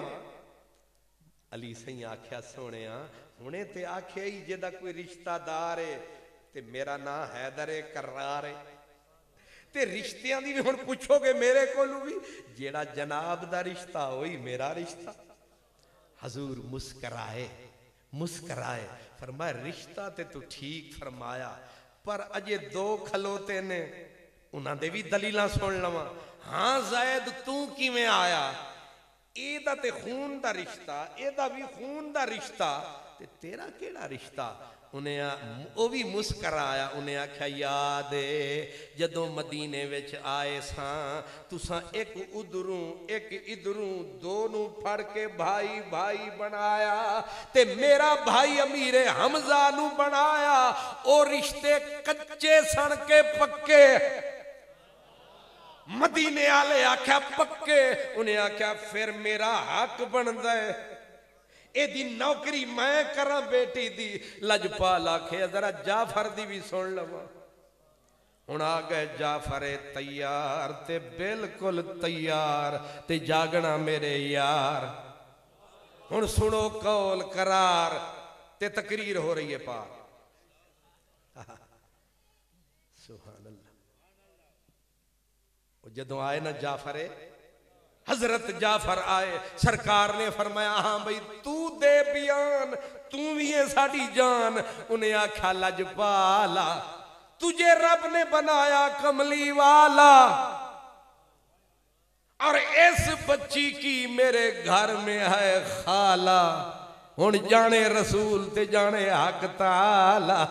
S1: अली सही आख्या सोनिया हुणे ते आख्या ही जेदा कोई रिश्तेदार है ते मेरा नाम हैदर करार है, ते रिश्तियां दी भी हुण पुछोगे मेरे कोलू भी, जेड़ा जनाब दा रिश्ता होई मेरा रिश्ता। हजूर मुस्कराए मुस्कराए, फरमाया रिश्ता ते तू ठीक फरमाया, पर अजे दो खलोते ने, उन्हां दे भी दलीलां सुन लवां। हाँ ज़ैद तू किवें आया? एदा ते खून दा रिश्ता, एदा भी खून दा रिश्ता, ते तेरा केड़ा रिश्ता? उन्हें वो भी मुस्कराया। उन्हें आख्या याद है जदों मदीने विच आए सां, तुसां एक उधरों एक इधरों दो नू फड़ के भाई भाई बनाया, ते मेरा भाई अमीरे हमजा नू बनाया। ओ रिश्ते कच्चे सन के पक्के। मदीने आले आख्या पक्के। उन्हें आख्या फिर मेरा हक बनदा है, एदी नौकरी मैं करा बेटी दी। लजपाल आखे जरा जाफर दी भी सुन लवा। हुण आ गए जाफर तैयार, ते बिल्कुल तैयार, ते जागना मेरे यार। हुण सुनो कौल करार, ते तकरीर हो रही है पार। सुभान अल्लाह। जदों आए ना जाफर, हजरत जाफर आए, सरकार ने फरमाया हाँ भाई तू दे बयान, तू भी है साड़ी जान। उन्हें आख्या लजपाला तुझे रब ने बनाया कमली वाला, और इस बच्ची की मेरे घर में है खाला। हुण जाने रसूल ते जाने हक ताला।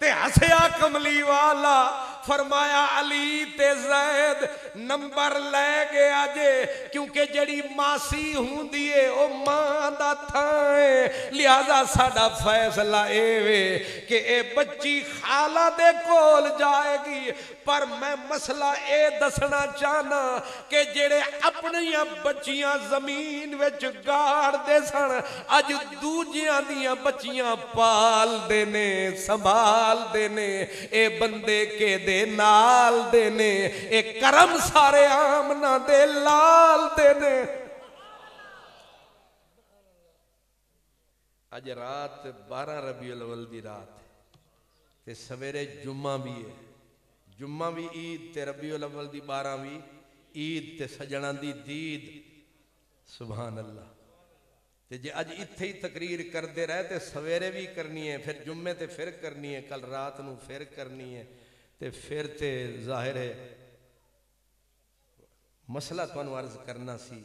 S1: ते हसया कमली वाला, फरमाया अली ते जैद नंबर लै गया जे, क्योंकि जड़ी मासी हुंदी है ओ मां दा थां है। लिहाजा साडा फैसला एवे कि ए बच्ची खाला दे कोल जाएगी। पर मैं मसला ए दसना चाहना कि जेड़े अपनियां बच्चियां जमीन विच गाड़ दे सन, अज दूजियां दियां बच्चियां पाल दे ने, संभाल दे ने। ए बंदे के दे नाल दे ने, ए करम सारे आमना दे लाल दे ने। अज रात 12 रबीउल अव्वल दी रात ते सवेरे जुम्मा भी है। जुम्मा भी ईद ते रबीउल अव्वल दी 12 भी ईद ते सजना दी दीद। सुभान अल्लाह। ते जे अज इत्थे ही तकरीर करते रहे तो सवेरे भी करनी है, फिर जुम्मे ते फिर करनी है, कल रात नू फिर करनी है, ते फिर ते जाहिर है मसला तुहानू अर्ज करना सी,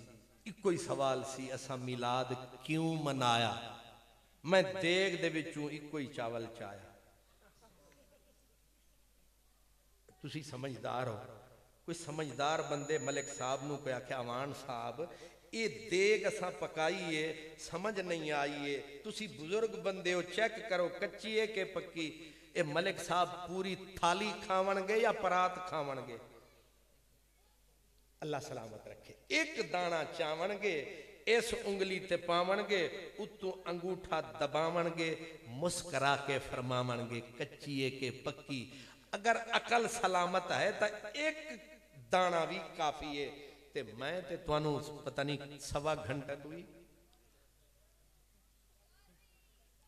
S1: इको ही सवाल सी, असा मिलाद क्यों मनाया? मैं देग दे विचों इको ही चावल चाया। तुसी समझदार हो, कोई समझदार बंदे मलिक साहब नू कोई आख्या अवान साहब ये देग असा पकाईए समझ नहीं आईए, तुसी बुजुर्ग बंदे हो, चेक करो कच्ची है के पक्की। ये मलिक साहब पूरी थाली खावणगे या परात खावणगे? अल्लाह सलामत रखे। एक दाना चावणगे, इस उंगली ते पावणगे, उतों अंगूठा दबावणगे, मुस्करा के फरमावणगे कच्ची है के पक्की। अगर अकल सलामत है तो एक दाना भी काफी है। ते मैं ते तुहानू पता नहीं सवा घंटा हुई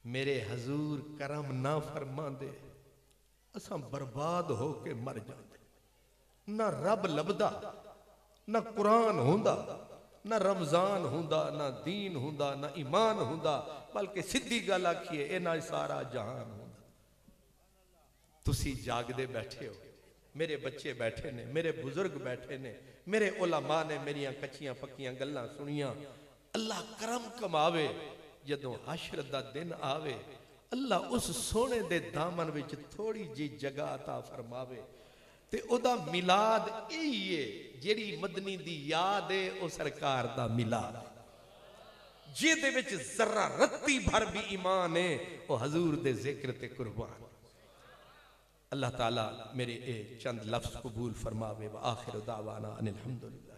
S1: मेरे हजूर करम ना फरमा दे, असा बर्बाद हो के मर जाते। ना रब लभदा, ना कुरान हुंदा, ना रमजान हुंदा, ना दीन हुंदा, ना ईमान हुंदा, बल्कि सीधी गल आखिए इना सारा जहान हुंदा। तुसी जागदे बैठे हो, मेरे बच्चे बैठे ने, मेरे बुजुर्ग बैठे ने, मेरे उलमा ने मेरिया कच्चियां पक्कियां गल्लां सुनिया। अल्लाह करम कमावे, जदों हशर दा दिन आवे, अल्लाह उस सोने दे दामन विच थोड़ी जी जगह अता फरमावे। ते ओदा मिलाद यही है, जेड़ी मदनी दी याद है ओ सरकार दा मिलाद, जिहदे विच जरा रत्ती भर भी ईमान है, ओ हजूर दे जिक्र ते कुर्बान। अल्लाह ताला मेरे चंद लफ्ज कबूल फरमावे। व आखिर दावाना अनिल हम्दुलिल्लाह।